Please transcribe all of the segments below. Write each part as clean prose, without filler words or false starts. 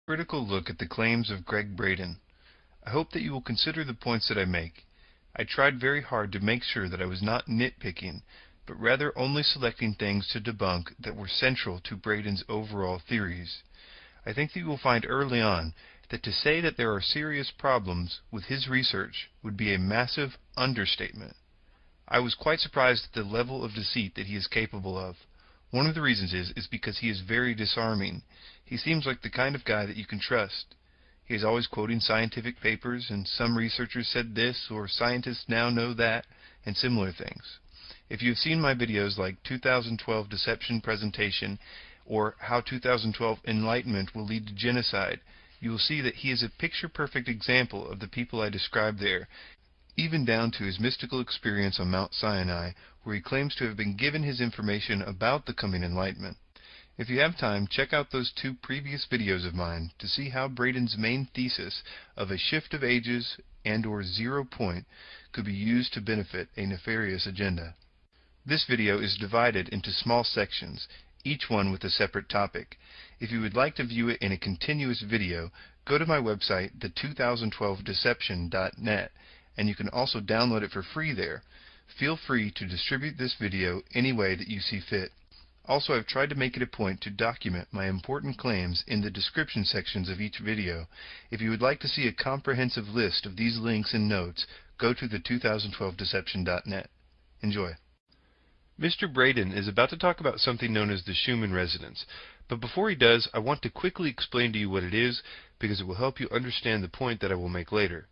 Critical look at the claims of Gregg Braden. I hope that you will consider the points that I make. I tried very hard to make sure that I was not nitpicking, but rather only selecting things to debunk that were central to Braden's overall theories. I think that you will find early on that to say that there are serious problems with his research would be a massive understatement. I was quite surprised at the level of deceit that he is capable of. One of the reasons is because he is very disarming. He seems like the kind of guy that you can trust. He is always quoting scientific papers, and some researchers said this, or scientists now know that, and similar things. If you have seen my videos like 2012 Deception Presentation, or How 2012 Enlightenment Will Lead to Genocide, you will see that he is a picture-perfect example of the people I described there, even down to his mystical experience on Mount Sinai, where he claims to have been given his information about the coming enlightenment. If you have time, check out those two previous videos of mine to see how Braden's main thesis of a shift of ages and/or 0 point could be used to benefit a nefarious agenda. This video is divided into small sections, each one with a separate topic. If you would like to view it in a continuous video, go to my website, the2012deception.net, and you can also download it for free there. Feel free to distribute this video any way that you see fit. Also, I've tried to make it a point to document my important claims in the description sections of each video. If you would like to see a comprehensive list of these links and notes, go to the2012deception.net. Enjoy. Mr. Braden is about to talk about something known as the Schumann resonance, but before he does, I want to quickly explain to you what it is, because it will help you understand the point that I will make later.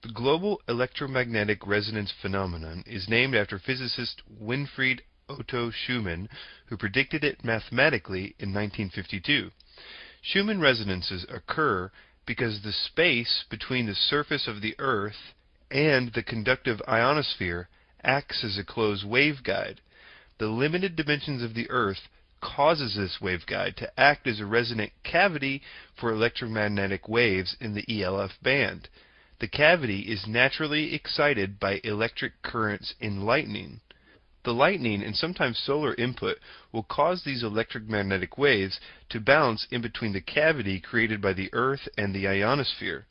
The global electromagnetic resonance phenomenon is named after physicist Winfried Otto Schumann, who predicted it mathematically in 1952. Schumann resonances occur because the space between the surface of the Earth and the conductive ionosphere acts as a closed waveguide. The limited dimensions of the Earth causes this waveguide to act as a resonant cavity for electromagnetic waves in the ELF band. The cavity is naturally excited by electric currents in lightning. The lightning and sometimes solar input will cause these electromagnetic waves to bounce in between the cavity created by the Earth and the ionosphere.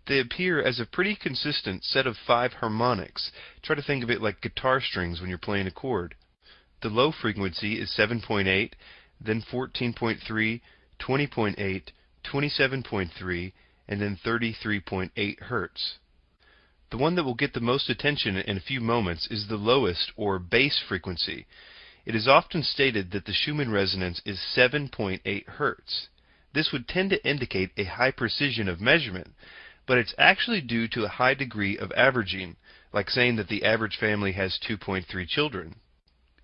They appear as a pretty consistent set of 5 harmonics. Try to think of it like guitar strings when you're playing a chord. The low frequency is 7.8, then 14.3, 20.8, 27.3, and then 33.8 Hertz. The one that will get the most attention in a few moments is the lowest, or bass frequency. It is often stated that the Schumann resonance is 7.8 Hertz. This would tend to indicate a high precision of measurement, but it's actually due to a high degree of averaging, like saying that the average family has 2.3 children.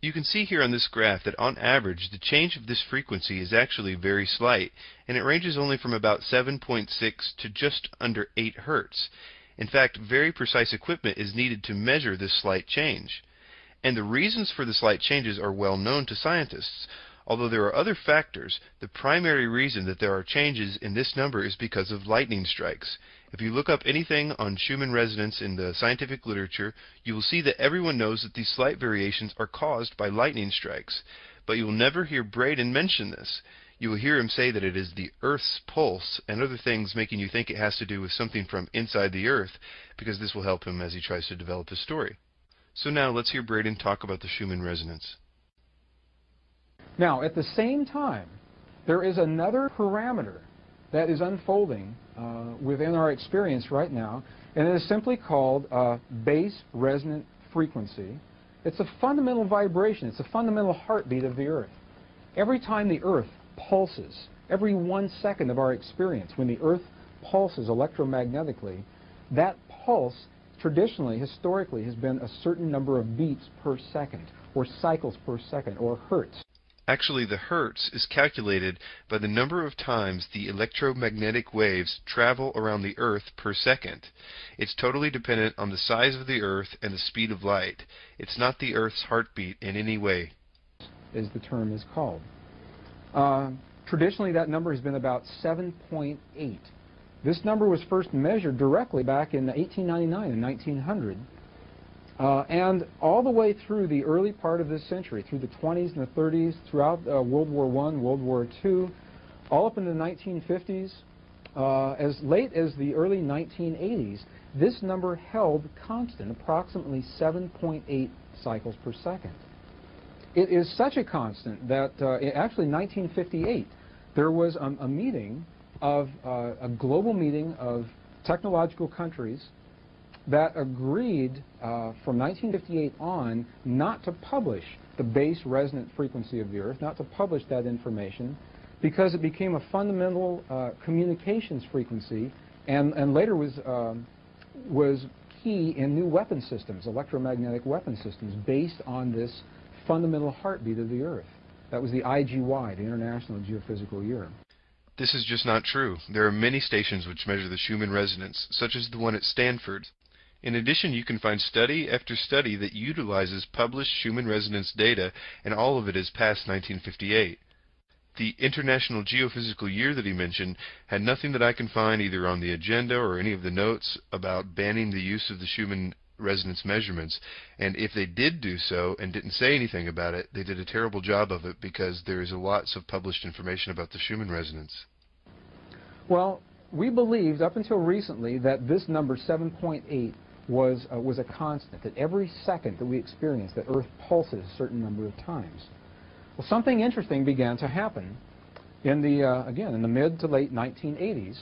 You can see here on this graph that on average the change of this frequency is actually very slight, and it ranges only from about 7.6 to just under 8 Hertz. In fact, very precise equipment is needed to measure this slight change. And the reasons for the slight changes are well known to scientists. Although there are other factors, the primary reason that there are changes in this number is because of lightning strikes. If you look up anything on Schumann resonance in the scientific literature, you will see that everyone knows that these slight variations are caused by lightning strikes. But you will never hear Braden mention this. You will hear him say that it is the Earth's pulse and other things making you think it has to do with something from inside the Earth, because this will help him as he tries to develop his story. So now let's hear Braden talk about the Schumann resonance. Now, at the same time, there is another parameter that is unfolding within our experience right now, and it is simply called bass resonant frequency. It's a fundamental vibration. It's a fundamental heartbeat of the Earth. Every time the Earth pulses, every 1 second of our experience, when the Earth pulses electromagnetically, that pulse traditionally, historically, has been a certain number of beats per second, or cycles per second, or hertz. Actually, the Hertz is calculated by the number of times the electromagnetic waves travel around the Earth per second. It's totally dependent on the size of the Earth and the speed of light. It's not the Earth's heartbeat in any way. As the term is called. Traditionally, that number has been about 7.8. This number was first measured directly back in 1899 and 1900. And all the way through the early part of this century, through the 20s and the 30s, throughout World War I, World War II, all up in the 1950s, as late as the early 1980s, this number held constant, approximately 7.8 cycles per second. It is such a constant that actually in 1958 there was a meeting of a global meeting of technological countries that agreed from 1958 on not to publish the base resonant frequency of the Earth, not to publish that information, because it became a fundamental communications frequency, and later was key in new weapon systems, electromagnetic weapon systems, based on this fundamental heartbeat of the Earth. That was the IGY, the International Geophysical Year. This is just not true. There are many stations which measure the Schumann resonance, such as the one at Stanford. In addition, you can find study after study that utilizes published Schumann resonance data, and all of it is past 1958. The International Geophysical Year that he mentioned had nothing that I can find either on the agenda or any of the notes about banning the use of the Schumann resonance measurements, and if they did do so and didn't say anything about it, they did a terrible job of it, because there is lots of published information about the Schumann resonance. Well, we believed up until recently that this number 7.8 was a constant, that every second that we experience that Earth pulses a certain number of times. Well, something interesting began to happen in the again in the mid to late 1980s.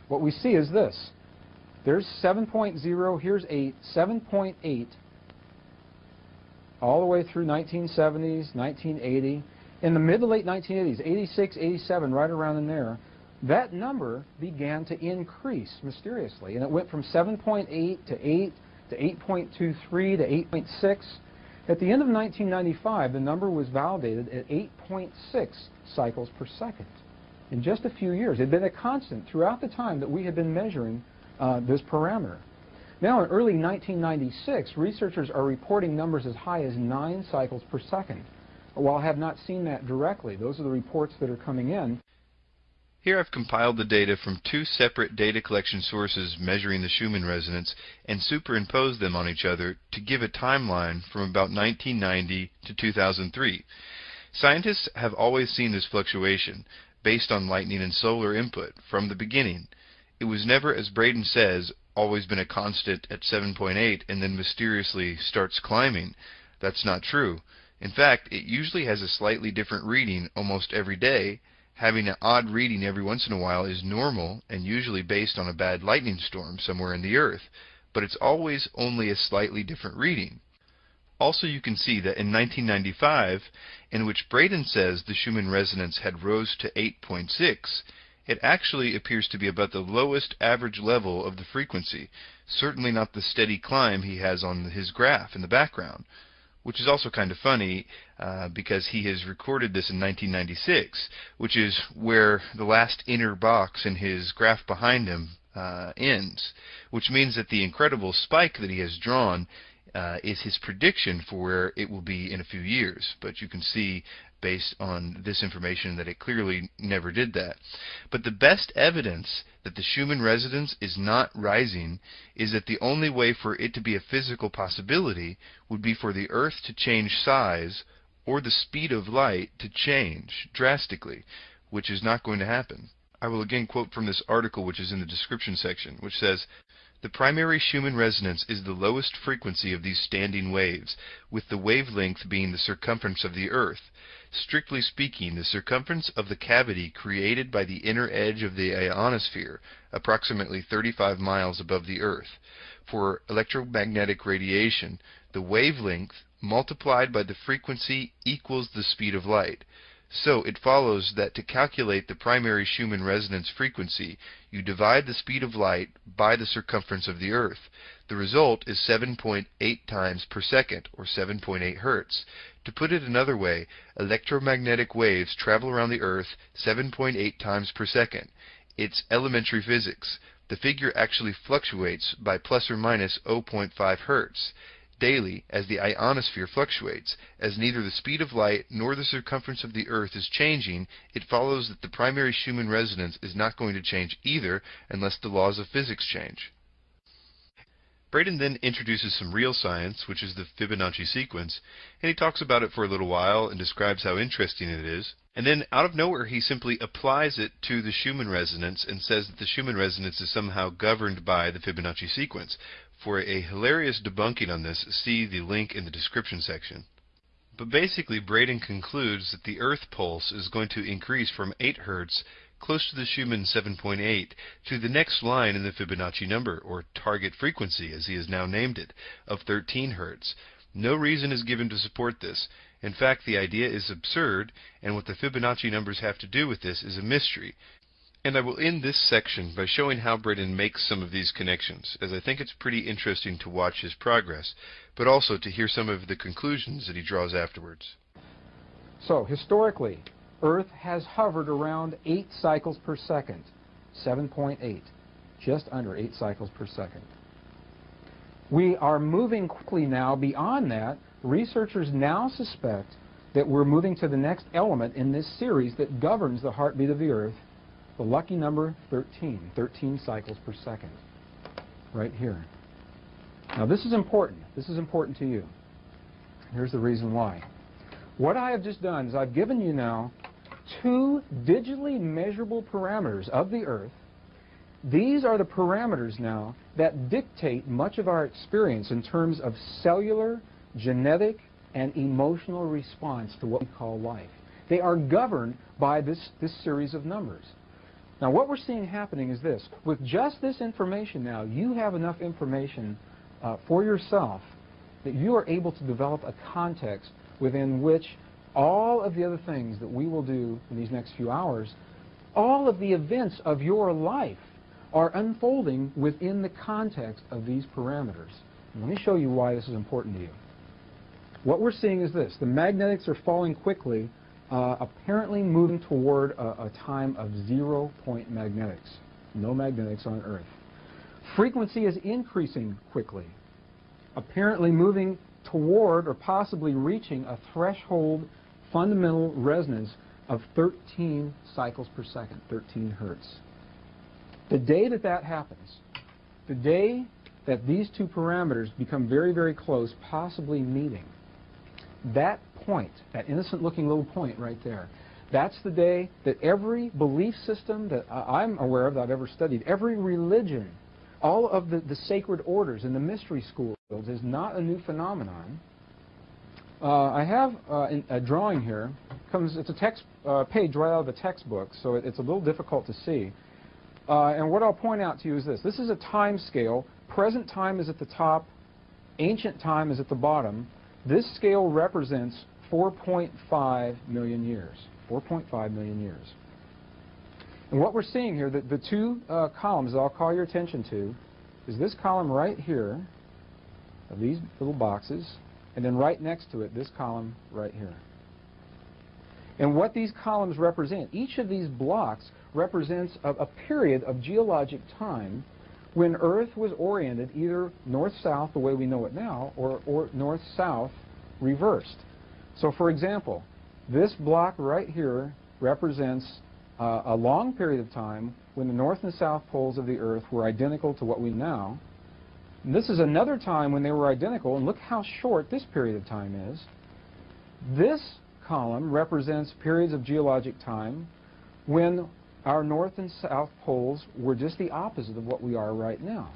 What we see is this. There's 7.0, here's 8, 7.8, all the way through 1970s, 1980. In the mid to late 1980s, 86, 87, right around in there, that number began to increase mysteriously. And it went from 7.8 to 8 to 8.23 to 8.6. At the end of 1995, the number was validated at 8.6 cycles per second. In just a few years, it had been a constant throughout the time that we had been measuring this parameter. Now, in early 1996, researchers are reporting numbers as high as 9 cycles per second. While I have not seen that directly, those are the reports that are coming in. Here I've compiled the data from 2 separate data collection sources measuring the Schumann resonance and superimposed them on each other to give a timeline from about 1990 to 2003. Scientists have always seen this fluctuation based on lightning and solar input from the beginning. It was never, as Braden says, always been a constant at 7.8 and then mysteriously starts climbing. That's not true. In fact, it usually has a slightly different reading almost every day. Having an odd reading every once in a while is normal and usually based on a bad lightning storm somewhere in the Earth, but it's always only a slightly different reading. Also, you can see that in 1995, in which Braden says the Schumann resonance had rose to 8.6, it actually appears to be about the lowest average level of the frequency, certainly not the steady climb he has on his graph in the background, which is also kind of funny because he has recorded this in 1996, which is where the last inner box in his graph behind him ends, which means that the incredible spike that he has drawn is his prediction for where it will be in a few years. But you can see, based on this information, that it clearly never did that. But the best evidence that the Schumann resonance is not rising is that the only way for it to be a physical possibility would be for the Earth to change size or the speed of light to change drastically, which is not going to happen. I will again quote from this article, which is in the description section, which says, "The primary Schumann resonance is the lowest frequency of these standing waves, with the wavelength being the circumference of the Earth. Strictly speaking, the circumference of the cavity created by the inner edge of the ionosphere, approximately 35 miles above the Earth. For electromagnetic radiation, the wavelength multiplied by the frequency equals the speed of light. So it follows that to calculate the primary Schumann resonance frequency, you divide the speed of light by the circumference of the Earth. The result is 7.8 times per second, or 7.8 hertz. To put it another way, electromagnetic waves travel around the Earth 7.8 times per second. It's elementary physics. The figure actually fluctuates by plus or minus 0.5 hertz. Daily, as the ionosphere fluctuates, as neither the speed of light nor the circumference of the Earth is changing, it follows that the primary Schumann resonance is not going to change either unless the laws of physics change." Braden then introduces some real science, which is the Fibonacci sequence, and he talks about it for a little while and describes how interesting it is. And then, out of nowhere, he simply applies it to the Schumann resonance and says that the Schumann resonance is somehow governed by the Fibonacci sequence. For a hilarious debunking on this, see the link in the description section. But basically, Braden concludes that the Earth pulse is going to increase from 8 Hz, close to the Schumann 7.8, to the next line in the Fibonacci number, or target frequency, as he has now named it, of 13 Hz. No reason is given to support this. In fact, the idea is absurd, and what the Fibonacci numbers have to do with this is a mystery. And I will end this section by showing how Braden makes some of these connections, as I think it's pretty interesting to watch his progress, but also to hear some of the conclusions that he draws afterwards. So, historically, Earth has hovered around 8 cycles per second, 7.8, just under 8 cycles per second. We are moving quickly now beyond that. Researchers now suspect that we're moving to the next element in this series that governs the heartbeat of the Earth, the lucky number 13, 13 cycles per second, right here. Now this is important. This is important to you. Here's the reason why. What I have just done is I've given you now 2 digitally measurable parameters of the Earth. These are the parameters now that dictate much of our experience in terms of cellular, genetic, and emotional response to what we call life. They are governed by this series of numbers. Now what we're seeing happening is this. With just this information now, you have enough information for yourself that you are able to develop a context within which all of the other things that we will do in these next few hours, all of the events of your life are unfolding within the context of these parameters. And let me show you why this is important to you. What we're seeing is this. The magnetics are falling quickly, apparently moving toward a time of 0-point magnetics. No magnetics on Earth. Frequency is increasing quickly, apparently moving toward or possibly reaching a threshold fundamental resonance of 13 cycles per second, 13 Hertz. The day that that happens, the day that these 2 parameters become very, very close, possibly meeting, that point, that innocent-looking little point right there, that's the day that every belief system that I'm aware of, that I've ever studied, every religion, all of the sacred orders and the mystery schools is not a new phenomenon. I have a drawing here. It's a text page right out of the textbook, so it's a little difficult to see. And what I'll point out to you is this. This is a time scale. Present time is at the top. Ancient time is at the bottom. This scale represents 4.5 million years. 4.5 million years. And what we're seeing here, the 2 columns that I'll call your attention to, is this column right here, of these little boxes, and then right next to it, this column right here. And what these columns represent, each of these blocks represents a period of geologic time when Earth was oriented either north-south, the way we know it now, or north-south reversed. So for example, this block right here represents a long period of time when the north and south poles of the Earth were identical to what we now. And this is another time when they were identical, and look how short this period of time is. This column represents periods of geologic time when our north and south poles were just the opposite of what we are right now.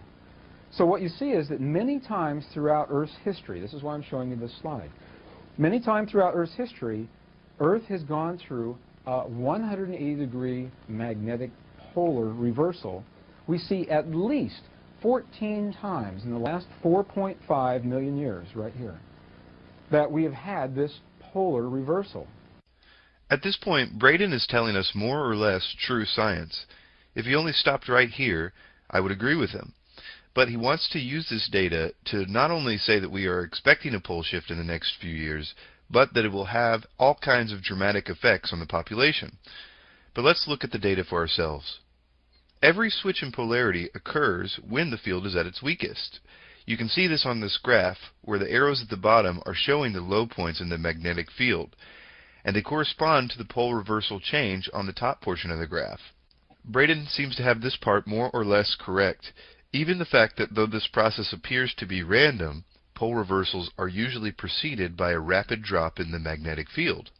So what you see is that many times throughout Earth's history, this is why I'm showing you this slide, many times throughout Earth's history, Earth has gone through a 180-degree magnetic polar reversal. We see at least 14 times in the last 4.5 million years, right here, that we have had this polar reversal. At this point, Braden is telling us more or less true science. If he only stopped right here, I would agree with him. But he wants to use this data to not only say that we are expecting a pole shift in the next few years, but that it will have all kinds of dramatic effects on the population. But let's look at the data for ourselves. Every switch in polarity occurs when the field is at its weakest. You can see this on this graph, where the arrows at the bottom are showing the low points in the magnetic field, and they correspond to the pole reversal change on the top portion of the graph. Braden seems to have this part more or less correct. Even the fact that though this process appears to be random, pole reversals are usually preceded by a rapid drop in the magnetic field.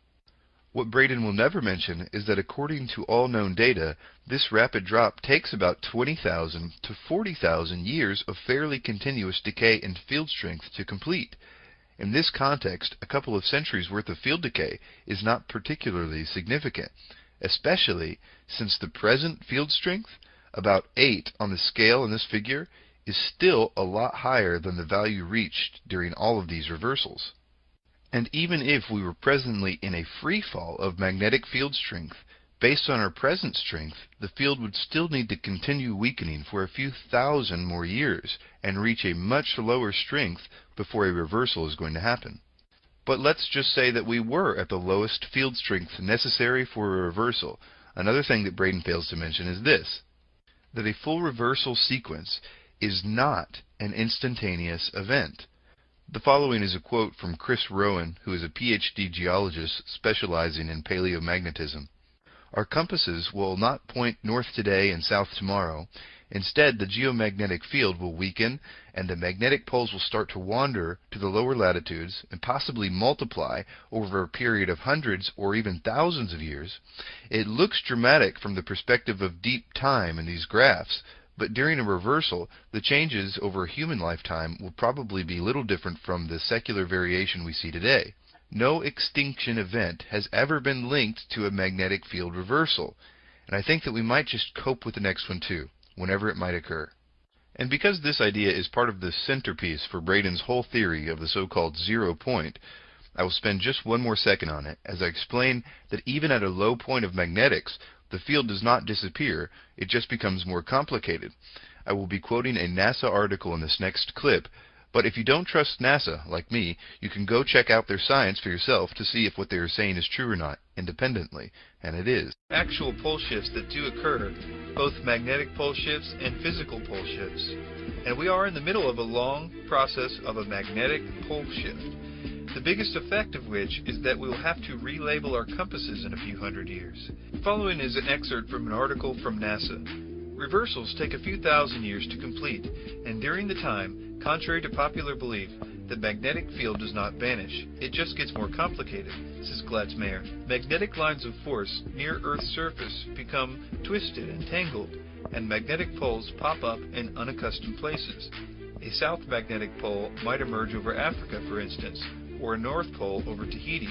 What Braden will never mention is that according to all known data, this rapid drop takes about 20,000 to 40,000 years of fairly continuous decay in field strength to complete. In this context, a couple of centuries worth of field decay is not particularly significant, especially since the present field strength, about 8 on the scale in this figure, is still a lot higher than the value reached during all of these reversals. And even if we were presently in a free fall of magnetic field strength, based on our present strength, the field would still need to continue weakening for a few thousand more years and reach a much lower strength before a reversal is going to happen. But let's just say that we were at the lowest field strength necessary for a reversal. Another thing that Braden fails to mention is this, that a full reversal sequence is not an instantaneous event. The following is a quote from Chris Rowan, who is a PhD geologist specializing in paleomagnetism. Our compasses will not point north today and south tomorrow. Instead, the geomagnetic field will weaken, and the magnetic poles will start to wander to the lower latitudes and possibly multiply over a period of hundreds or even thousands of years. It looks dramatic from the perspective of deep time in these graphs, but during a reversal, the changes over a human lifetime will probably be little different from the secular variation we see today. No extinction event has ever been linked to a magnetic field reversal, and I think that we might just cope with the next one too, whenever it might occur. And because this idea is part of the centerpiece for Braden's whole theory of the so-called 0 point, I will spend just one more second on it as I explain that even at a low point of magnetics, the field does not disappear, it just becomes more complicated. I will be quoting a NASA article in this next clip, but if you don't trust NASA, like me, you can go check out their science for yourself to see if what they are saying is true or not, independently, and it is. Actual pole shifts that do occur, both magnetic pole shifts and physical pole shifts. And we are in the middle of a long process of a magnetic pole shift. The biggest effect of which is that we will have to relabel our compasses in a few hundred years. The following is an excerpt from an article from NASA. Reversals take a few thousand years to complete, and during the time, contrary to popular belief, the magnetic field does not vanish. It just gets more complicated, says Glatzmeyer. Magnetic lines of force near Earth's surface become twisted and tangled, and magnetic poles pop up in unaccustomed places. A south magnetic pole might emerge over Africa, for instance, or a north pole over Tahiti.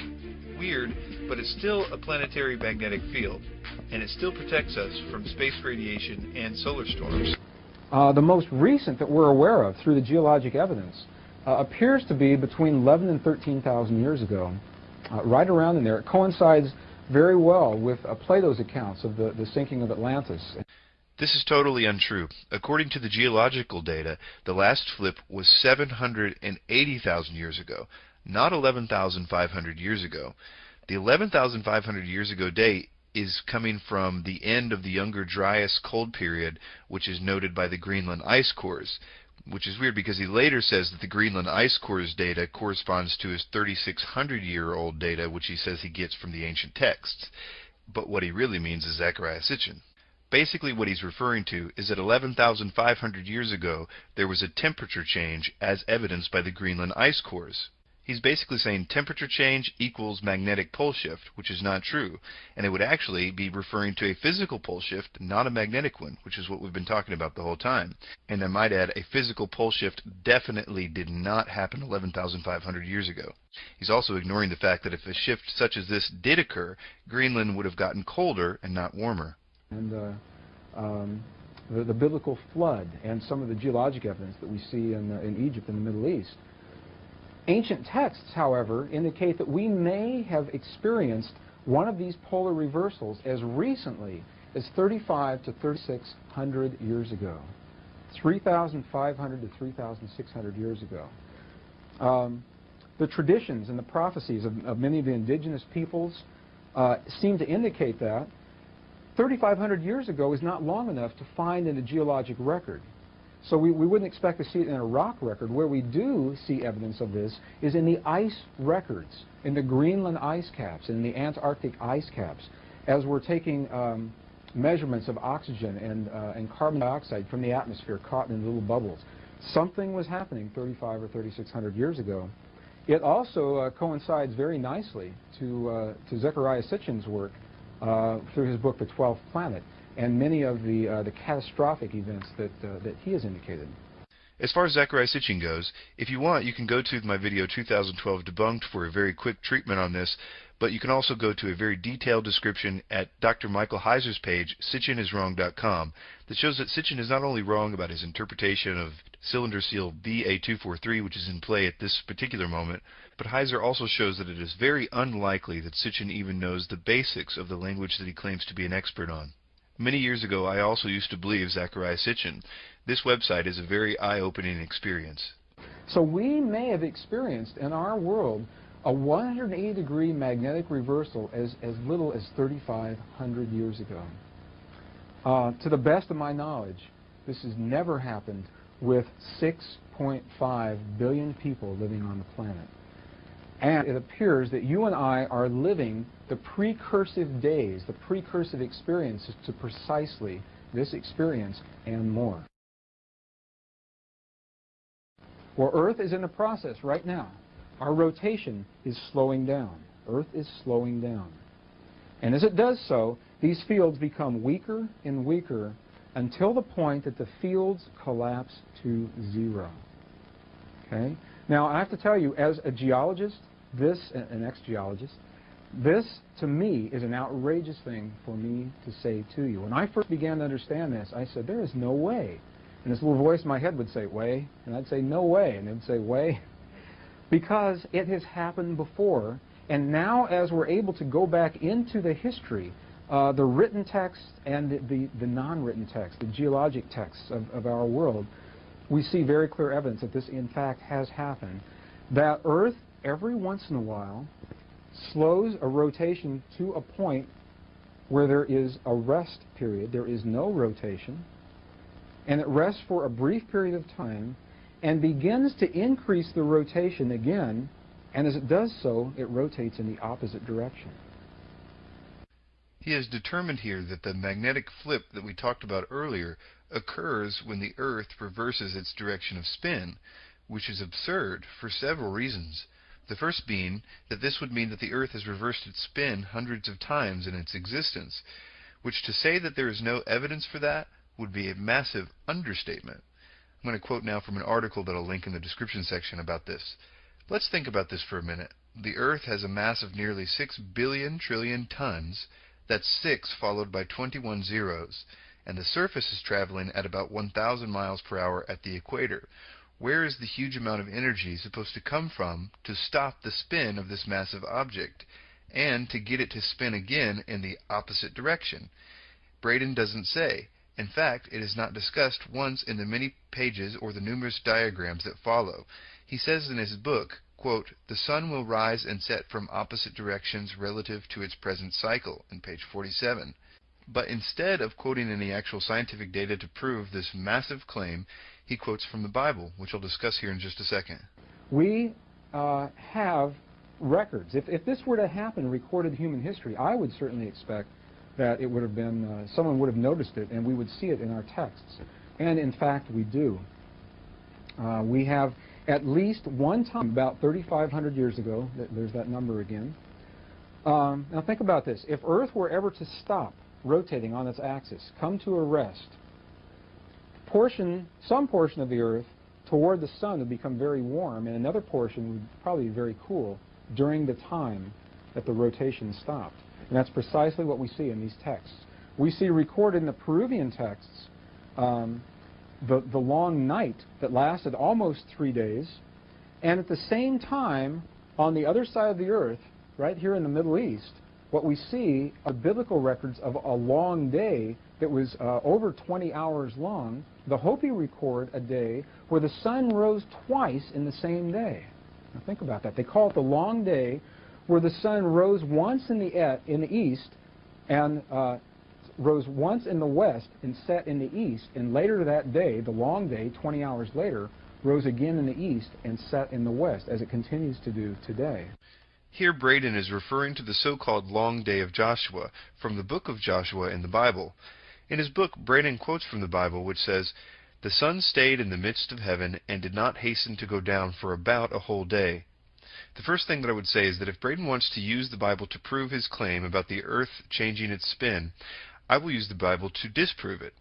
Weird, but it's still a planetary magnetic field, and it still protects us from space radiation and solar storms. The most recent that we're aware of through the geologic evidence appears to be between 11 and 13,000 years ago, right around in there. It coincides very well with Plato's accounts of the sinking of Atlantis. This is totally untrue. According to the geological data, the last flip was 780,000 years ago, not 11,500 years ago. The 11,500 years ago date is coming from the end of the Younger Dryas cold period, which is noted by the Greenland ice cores, which is weird because he later says that the Greenland ice cores data corresponds to his 3,600-year-old data, which he says he gets from the ancient texts. But what he really means is Zechariah Sitchin. Basically what he's referring to is that 11,500 years ago there was a temperature change as evidenced by the Greenland ice cores. He's basically saying temperature change equals magnetic pole shift, which is not true, and it would actually be referring to a physical pole shift, not a magnetic one, which is what we've been talking about the whole time. And I might add, a physical pole shift definitely did not happen 11,500 years ago. He's also ignoring the fact that if a shift such as this did occur, Greenland would have gotten colder and not warmer. And the biblical flood and some of the geologic evidence that we see in Egypt and the Middle East. Ancient texts, however, indicate that we may have experienced one of these polar reversals as recently as 3,500 to 3,600 years ago. 3,500 to 3,600 years ago. The traditions and the prophecies of many of the indigenous peoples seem to indicate that 3,500 years ago is not long enough to find in a geologic record. So we wouldn't expect to see it in a rock record. Where we do see evidence of this is in the ice records, in the Greenland ice caps, in the Antarctic ice caps. As we're taking measurements of oxygen and carbon dioxide from the atmosphere caught in little bubbles. Something was happening 3,500 or 3,600 years ago. It also coincides very nicely to Zecharia Sitchin's work through his book, The 12th Planet, and many of the catastrophic events that he has indicated. As far as Zecharia Sitchin goes, if you want, you can go to my video 2012 Debunked for a very quick treatment on this, but you can also go to a very detailed description at Dr. Michael Heiser's page, SitchinIsWrong.com, that shows that Sitchin is not only wrong about his interpretation of cylinder seal BA243, which is in play at this particular moment, but Heiser also shows that it is very unlikely that Sitchin even knows the basics of the language that he claims to be an expert on. Many years ago, I also used to believe Zecharia Sitchin. This website is a very eye-opening experience. So we may have experienced in our world a 180-degree magnetic reversal as little as 3,500 years ago. To the best of my knowledge, this has never happened with 6.5 billion people living on the planet. And it appears that you and I are living the precursive days, the precursive experiences to precisely this experience and more. Well, Earth is in a process right now. Our rotation is slowing down. Earth is slowing down. And as it does so, these fields become weaker and weaker until the point that the fields collapse to zero. Okay? Now, I have to tell you, as a geologist, an ex-geologist, this, to me, is an outrageous thing for me to say to you. When I first began to understand this, I said, there is no way. And this little voice in my head would say, way. And I'd say, no way. And it would say, way. Because it has happened before. And now, as we're able to go back into the history, the written text and the non-written text, the geologic texts of our world, we see very clear evidence that this, in fact, has happened. That Earth, every once in a while, slows a rotation to a point where there is a rest period. There is no rotation. And it rests for a brief period of time and begins to increase the rotation again. And as it does so, it rotates in the opposite direction. He has determined here that the magnetic flip that we talked about earlier occurs when the Earth reverses its direction of spin, which is absurd for several reasons. The first being that this would mean that the Earth has reversed its spin hundreds of times in its existence, which to say that there is no evidence for that would be a massive understatement. I'm going to quote now from an article that I'll link in the description section about this. Let's think about this for a minute. The Earth has a mass of nearly 6 billion trillion tons. That's 6 followed by 21 zeros. And the surface is traveling at about 1,000 miles per hour at the equator. Where is the huge amount of energy supposed to come from to stop the spin of this massive object and to get it to spin again in the opposite direction? Braden doesn't say. In fact, it is not discussed once in the many pages or the numerous diagrams that follow. He says in his book, quote, "The sun will rise and set from opposite directions relative to its present cycle," in page 47. But instead of quoting any actual scientific data to prove this massive claim, he quotes from the Bible, which I'll discuss here in just a second. We have records. If this were to happen in recorded human history, I would certainly expect that it would have been, someone would have noticed it, and we would see it in our texts. And in fact, we do. We have at least one time, about 3,500 years ago, there's that number again. Now think about this. If Earth were ever to stop rotating on its axis, come to a rest, some portion of the Earth toward the sun would become very warm, and another portion would probably be very cool during the time that the rotation stopped. And that's precisely what we see in these texts. We see recorded in the Peruvian texts the long night that lasted almost 3 days, and at the same time, on the other side of the Earth, right here in the Middle East, what we see are biblical records of a long day that was over 20 hours long. The Hopi record a day where the sun rose twice in the same day. Now think about that. They call it the long day, where the sun rose once in the east and rose once in the west and set in the east, and later that day, the long day, 20 hours later, rose again in the east and set in the west, as it continues to do today. Here Braden is referring to the so-called Long Day of Joshua from the book of Joshua in the Bible. In his book, Braden quotes from the Bible, which says, "The sun stayed in the midst of heaven and did not hasten to go down for about a whole day." The first thing that I would say is that if Braden wants to use the Bible to prove his claim about the earth changing its spin, I will use the Bible to disprove it.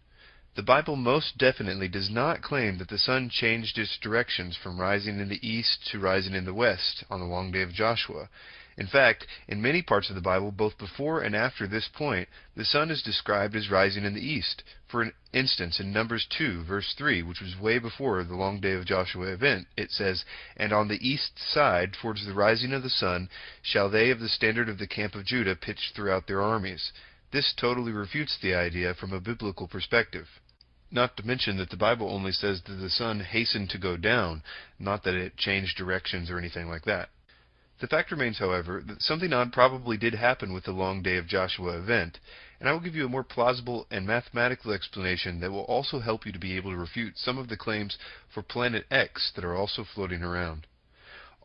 The Bible most definitely does not claim that the sun changed its directions from rising in the east to rising in the west on the long day of Joshua. In fact, in many parts of the Bible, both before and after this point, the sun is described as rising in the east. For instance, in Numbers 2, verse 3, which was way before the long day of Joshua event, it says, "And on the east side, towards the rising of the sun, shall they of the standard of the camp of Judah pitch throughout their armies." This totally refutes the idea from a biblical perspective. Not to mention that the Bible only says that the sun hastened to go down, not that it changed directions or anything like that. The fact remains, however, that something odd probably did happen with the Long Day of Joshua event, and I will give you a more plausible and mathematical explanation that will also help you to be able to refute some of the claims for Planet X that are also floating around.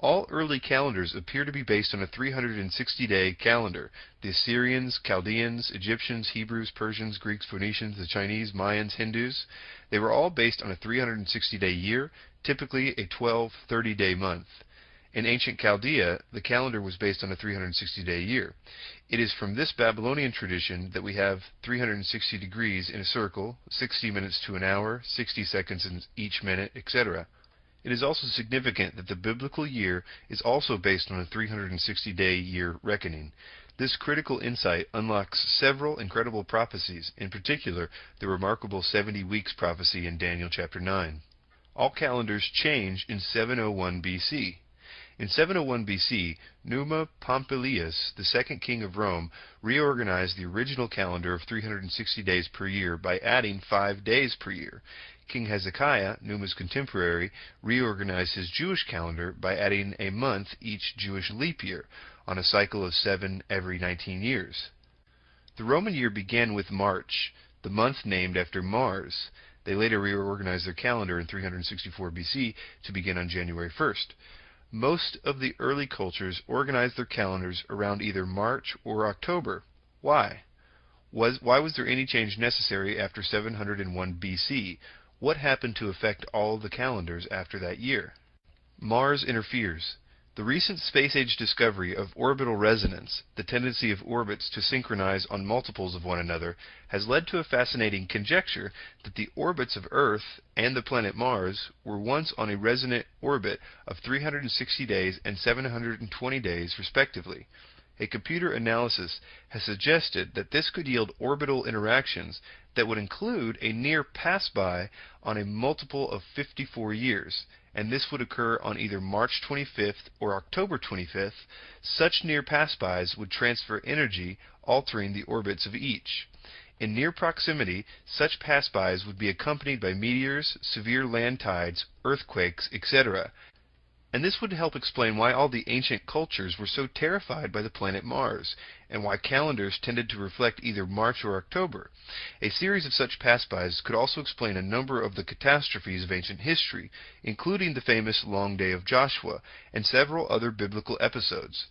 All early calendars appear to be based on a 360-day calendar. The Assyrians, Chaldeans, Egyptians, Hebrews, Persians, Greeks, Phoenicians, the Chinese, Mayans, Hindus, they were all based on a 360-day year, typically a 30-day month. In ancient Chaldea, the calendar was based on a 360-day year. It is from this Babylonian tradition that we have 360 degrees in a circle, 60 minutes to an hour, 60 seconds in each minute, etc. It is also significant that the biblical year is also based on a 360-day year reckoning. This critical insight unlocks several incredible prophecies, in particular the remarkable 70 weeks prophecy in Daniel chapter 9. All calendars change in 701 BC. In 701 BC, Numa Pompilius, the second king of Rome, reorganized the original calendar of 360 days per year by adding 5 days per year. King Hezekiah, Numa's contemporary, reorganized his Jewish calendar by adding a month each Jewish leap year, on a cycle of 7 every 19 years. The Roman year began with March, the month named after Mars. They later reorganized their calendar in 364 BC to begin on January 1st. Most of the early cultures organized their calendars around either March or October. Why? Why was there any change necessary after 701 BC? What happened to affect all the calendars after that year? Mars interferes. The recent space-age discovery of orbital resonance, the tendency of orbits to synchronize on multiples of one another, has led to a fascinating conjecture that the orbits of Earth and the planet Mars were once on a resonant orbit of 360 days and 720 days respectively. A computer analysis has suggested that this could yield orbital interactions that would include a near pass-by on a multiple of 54 years, and this would occur on either March 25th or October 25th. Such near pass-bys would transfer energy, altering the orbits of each. In near proximity, such pass-bys would be accompanied by meteors, severe land tides, earthquakes, etc. And this would help explain why all the ancient cultures were so terrified by the planet Mars, and why calendars tended to reflect either March or October. A series of such pass-bys could also explain a number of the catastrophes of ancient history, including the famous Long Day of Joshua, and several other biblical episodes.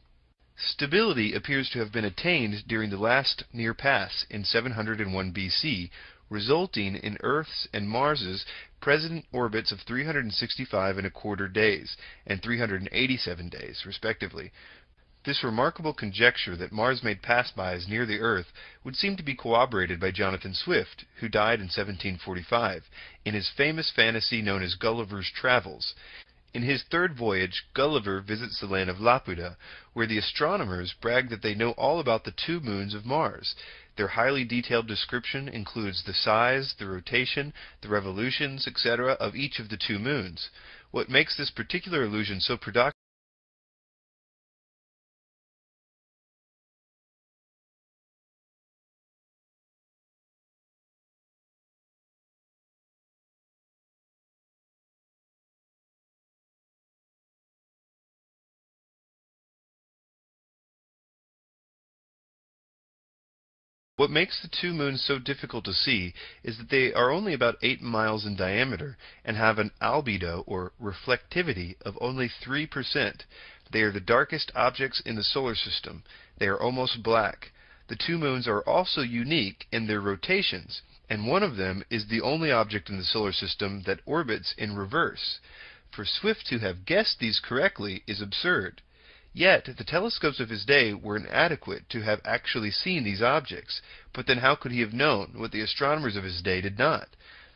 Stability appears to have been attained during the last near pass in 701 BC, resulting in Earth's and Mars's present orbits of 365¼ days and 387 days, respectively. This remarkable conjecture that Mars made pass-bys near the Earth would seem to be corroborated by Jonathan Swift, who died in 1745, in his famous fantasy known as Gulliver's Travels. In his third voyage, Gulliver visits the land of Laputa, where the astronomers brag that they know all about the 2 moons of Mars. Their highly detailed description includes the size, the rotation, the revolutions, etc. of each of the 2 moons. What makes this particular illusion so predominant What makes the 2 moons so difficult to see is that they are only about 8 miles in diameter and have an albedo, or reflectivity, of only 3%. They are the darkest objects in the solar system. They are almost black. The two moons are also unique in their rotations, and one of them is the only object in the solar system that orbits in reverse. For Swift to have guessed these correctly is absurd. Yet, the telescopes of his day were inadequate to have actually seen these objects. But then how could he have known what the astronomers of his day did not?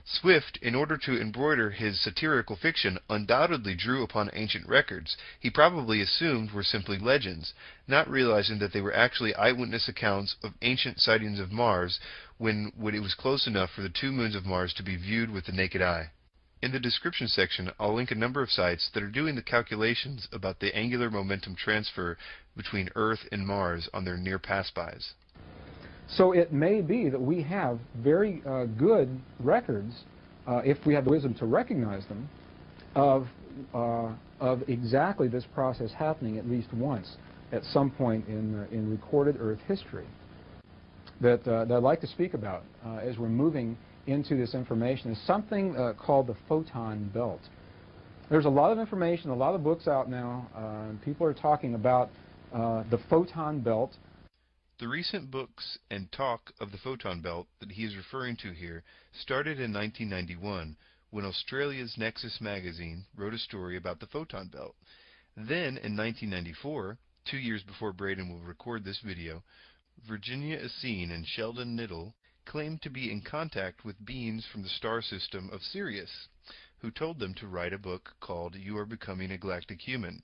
Swift, in order to embroider his satirical fiction, undoubtedly drew upon ancient records he probably assumed were simply legends, not realizing that they were actually eyewitness accounts of ancient sightings of Mars when it was close enough for the two moons of Mars to be viewed with the naked eye. In the description section, I'll link a number of sites that are doing the calculations about the angular momentum transfer between Earth and Mars on their near pass-bys. So it may be that we have very good records, if we have the wisdom to recognize them, of exactly this process happening at least once at some point in recorded Earth history that I'd like to speak about as we're moving into this information is something called the photon belt. There's a lot of information, a lot of books out now. People are talking about the photon belt. The recent books and talk of the photon belt that he is referring to here started in 1991 when Australia's Nexus magazine wrote a story about the photon belt. Then in 1994, 2 years before Braden will record this video, Virginia Essene and Sheldon Niddle claimed to be in contact with beings from the star system of Sirius, who told them to write a book called You Are Becoming a Galactic Human.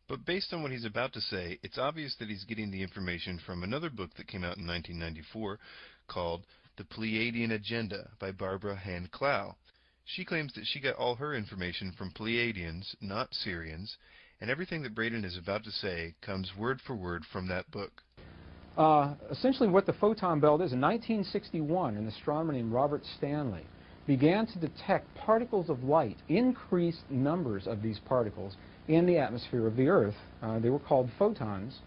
But based on what he's about to say, it's obvious that he's getting the information from another book that came out in 1994 called The Pleiadian Agenda by Barbara Hand Clow. She claims that she got all her information from Pleiadians, not Sirians, and everything that Braden is about to say comes word for word from that book. Essentially what the photon belt is, in 1961, an astronomer named Robert Stanley began to detect particles of light, increased numbers of these particles in the atmosphere of the Earth. They were called photons.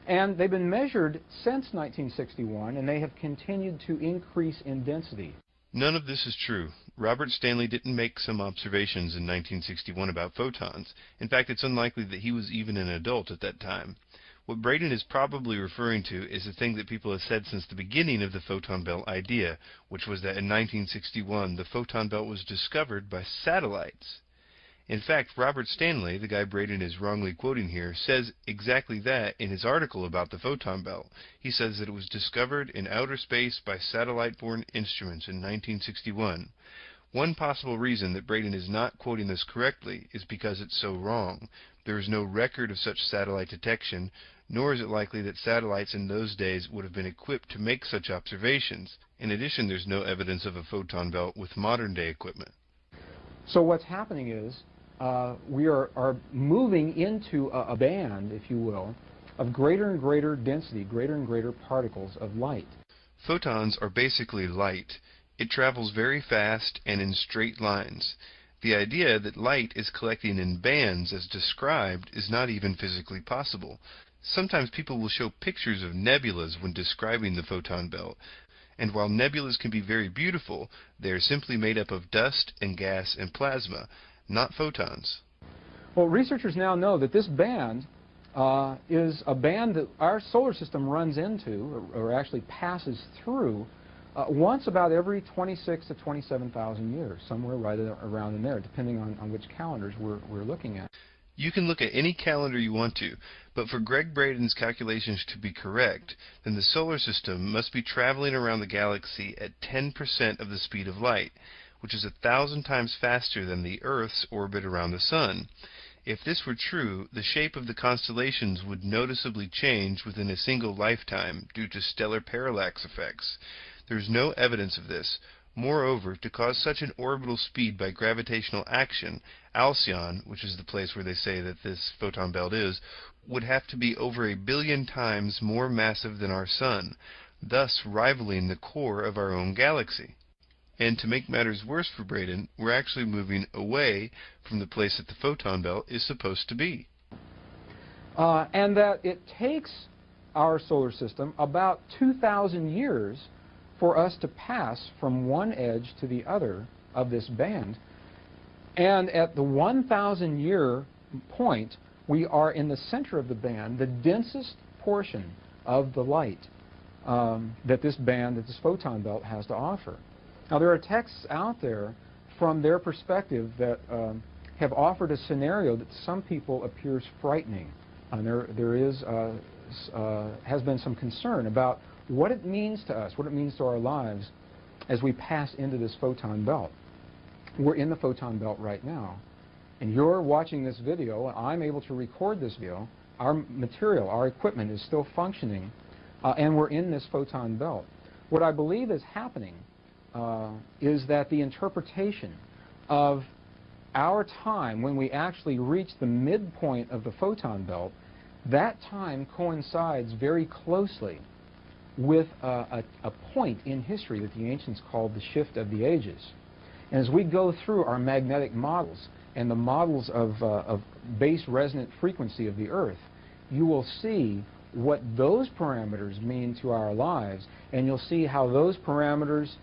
And they've been measured since 1961, and they have continued to increase in density. None of this is true. Robert Stanley didn't make some observations in 1961 about photons. In fact, it's unlikely that he was even an adult at that time. What Braden is probably referring to is a thing that people have said since the beginning of the photon belt idea, which was that in 1961 the photon belt was discovered by satellites. In fact, Robert Stanley, the guy Braden is wrongly quoting here, says exactly that in his article about the photon belt. He says that it was discovered in outer space by satellite-borne instruments in 1961. One possible reason that Braden is not quoting this correctly is because it's so wrong. There is no record of such satellite detection, nor is it likely that satellites in those days would have been equipped to make such observations. In addition, there's no evidence of a photon belt with modern-day equipment. So what's happening is we are moving into a band, if you will, of greater and greater density, greater and greater particles of light. Photons are basically light. It travels very fast and in straight lines. The idea that light is collecting in bands as described is not even physically possible. Sometimes people will show pictures of nebulas when describing the photon belt, and while nebulas can be very beautiful, they are simply made up of dust and gas and plasma, not photons. Well, researchers now know that this band is a band that our solar system runs into, or actually passes through, once about every 26 to 27,000 years, somewhere right around in there, depending on which calendars we're looking at. You can look at any calendar you want to, but for Gregg Braden's calculations to be correct, then the solar system must be traveling around the galaxy at 10% of the speed of light, which is 1,000 times faster than the Earth's orbit around the Sun. If this were true, the shape of the constellations would noticeably change within a single lifetime due to stellar parallax effects. There is no evidence of this. Moreover, to cause such an orbital speed by gravitational action, Alcyon, which is the place where they say that this photon belt is, would have to be over 1 billion times more massive than our Sun, thus rivaling the core of our own galaxy. And to make matters worse for Braden, we're actually moving away from the place that the photon belt is supposed to be. And that it takes our solar system about 2,000 years for us to pass from one edge to the other of this band. And at the 1,000-year point, We are in the center of the band, the densest portion of the light that this photon belt has to offer. Now, there are texts out there from their perspective that have offered a scenario that to some people appears frightening. And there has been some concern about what it means to us, what it means to our lives as we pass into this photon belt. We're in the photon belt right now, and you're watching this video, and I'm able to record this video. Our material, our equipment is still functioning, and we're in this photon belt. What I believe is happening is that the interpretation of our time when we actually reach the midpoint of the photon belt, that time coincides very closely with a point in history that the ancients called the shift of the ages. And as we go through our magnetic models and the models of base resonant frequency of the Earth, you will see what those parameters mean to our lives, and you'll see how those parameters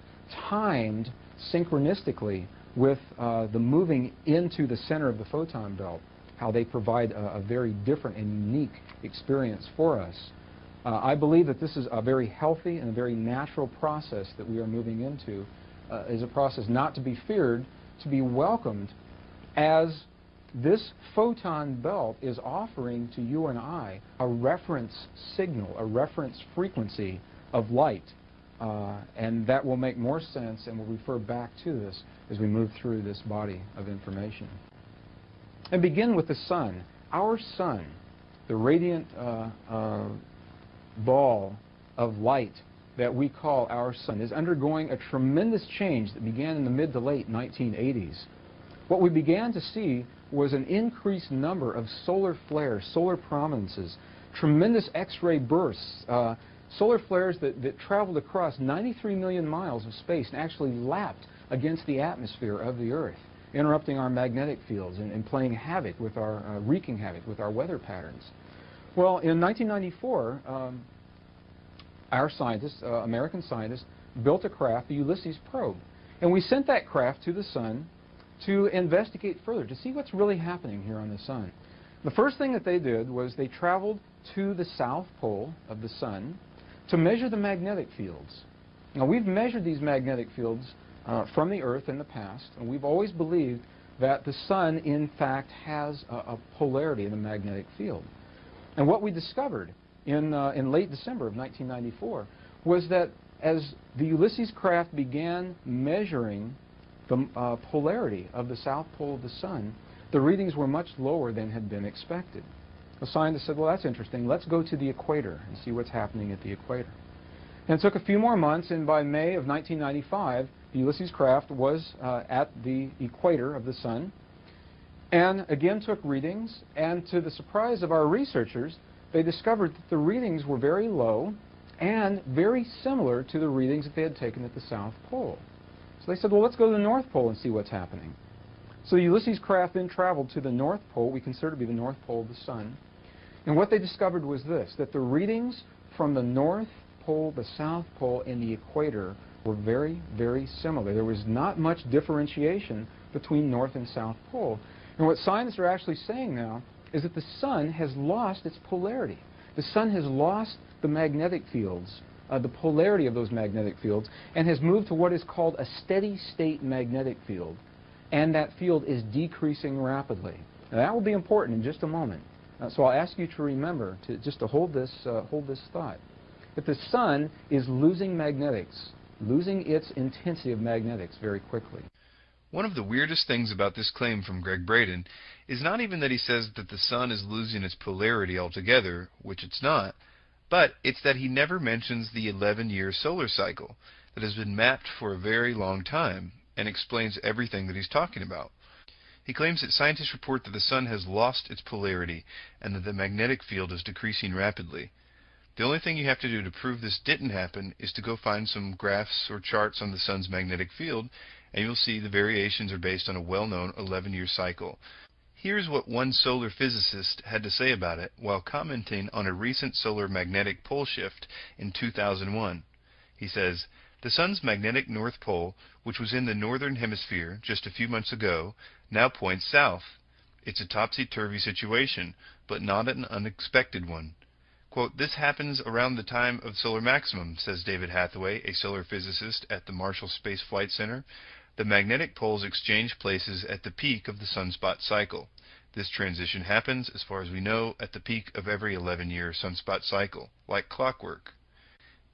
timed synchronistically with the moving into the center of the photon belt, how they provide a very different and unique experience for us. I believe that this is a very healthy and a very natural process that we are moving into. Is a process not to be feared, to be welcomed, as this photon belt is offering to you and I a reference signal, a reference frequency of light. And that will make more sense, and we'll refer back to this as we move through this body of information. And begin with the sun. Our sun, the radiant ball of light that we call our sun, is undergoing a tremendous change that began in the mid to late 1980s. What we began to see was an increased number of solar flares, solar prominences, tremendous X-ray bursts, solar flares that traveled across 93 million miles of space and actually lapped against the atmosphere of the Earth, interrupting our magnetic fields and playing havoc with our, wreaking havoc with our weather patterns. Well, in 1994, our scientists, American scientists, built a craft, the Ulysses probe. And we sent that craft to the sun to investigate further, to see what's really happening here on the sun. The first thing that they did was they traveled to the south pole of the sun to measure the magnetic fields. Now, we've measured these magnetic fields from the Earth in the past, and we've always believed that the sun, in fact, has a polarity in the magnetic field. And what we discovered in late December of 1994 was that as the Ulysses craft began measuring the polarity of the south pole of the sun, the readings were much lower than had been expected. The scientists said, well, that's interesting. Let's go to the equator and see what's happening at the equator. And it took a few more months, and by May of 1995, the Ulysses craft was at the equator of the sun, and again took readings, and to the surprise of our researchers, they discovered that the readings were very low and very similar to the readings that they had taken at the South Pole. So they said, well, let's go to the North Pole and see what's happening. So the Ulysses craft then traveled to the North Pole, we consider to be the North Pole of the sun. And what they discovered was this, that the readings from the North Pole, the South Pole, and the equator were very, very similar. There was not much differentiation between North and South Pole. And what scientists are actually saying now is that the sun has lost its polarity. The sun has lost the magnetic fields, the polarity of those magnetic fields, and has moved to what is called a steady state magnetic field. And that field is decreasing rapidly. Now, that will be important in just a moment. So I'll ask you to remember, to hold this thought, that the sun is losing magnetics, losing its intensity of magnetics very quickly. One of the weirdest things about this claim from Gregg Braden is not even that he says that the sun is losing its polarity altogether, which it's not, but it's that he never mentions the 11-year solar cycle that has been mapped for a very long time and explains everything that he's talking about. He claims that scientists report that the sun has lost its polarity and that the magnetic field is decreasing rapidly. The only thing you have to do to prove this didn't happen is to go find some graphs or charts on the sun's magnetic field, and you'll see the variations are based on a well-known 11-year cycle. Here's what one solar physicist had to say about it while commenting on a recent solar magnetic pole shift in 2001. He says, "The sun's magnetic north pole, which was in the northern hemisphere just a few months ago, now points south. It's a topsy-turvy situation, but not an unexpected one. Quote, "This happens around the time of solar maximum," says David Hathaway, a solar physicist at the Marshall Space Flight Center. "The magnetic poles exchange places at the peak of the sunspot cycle. This transition happens, as far as we know, at the peak of every 11-year sunspot cycle, like clockwork."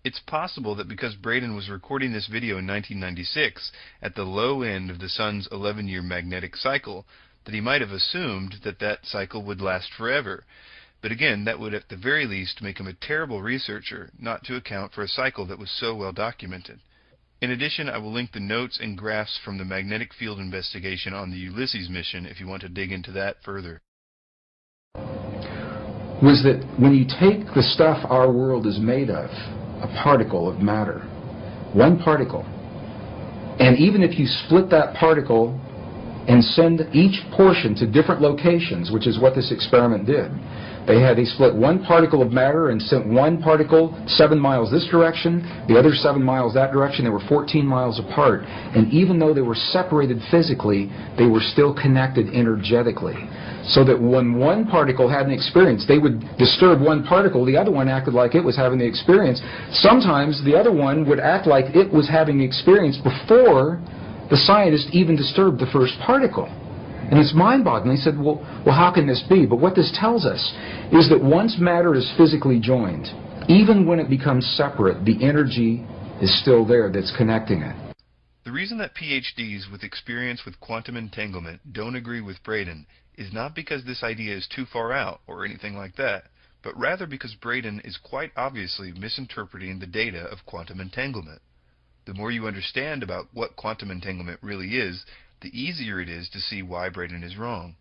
It's possible that because Braden was recording this video in 1996, at the low end of the sun's 11-year magnetic cycle, that he might have assumed that that cycle would last forever. But again, that would at the very least make him a terrible researcher, not to account for a cycle that was so well documented. In addition, I will link the notes and graphs from the magnetic field investigation on the Ulysses mission if you want to dig into that further. Was that when you take the stuff our world is made of, a particle of matter, one particle, and even if you split that particle and send each portion to different locations, which is what this experiment did. They split one particle of matter and sent one particle 7 miles this direction, the other 7 miles that direction. They were 14 miles apart. And even though they were separated physically, they were still connected energetically. So that when one particle had an experience, they would disturb one particle, the other one acted like it was having the experience. Sometimes the other one would act like it was having the experience before the scientist even disturbed the first particle. And it's mind-boggling. He said, well, how can this be? But what this tells us is that once matter is physically joined, even when it becomes separate, the energy is still there that's connecting it. The reason that PhDs with experience with quantum entanglement don't agree with Braden is not because this idea is too far out or anything like that, but rather because Braden is quite obviously misinterpreting the data of quantum entanglement. The more you understand about what quantum entanglement really is, the easier it is to see why Braden is wrong.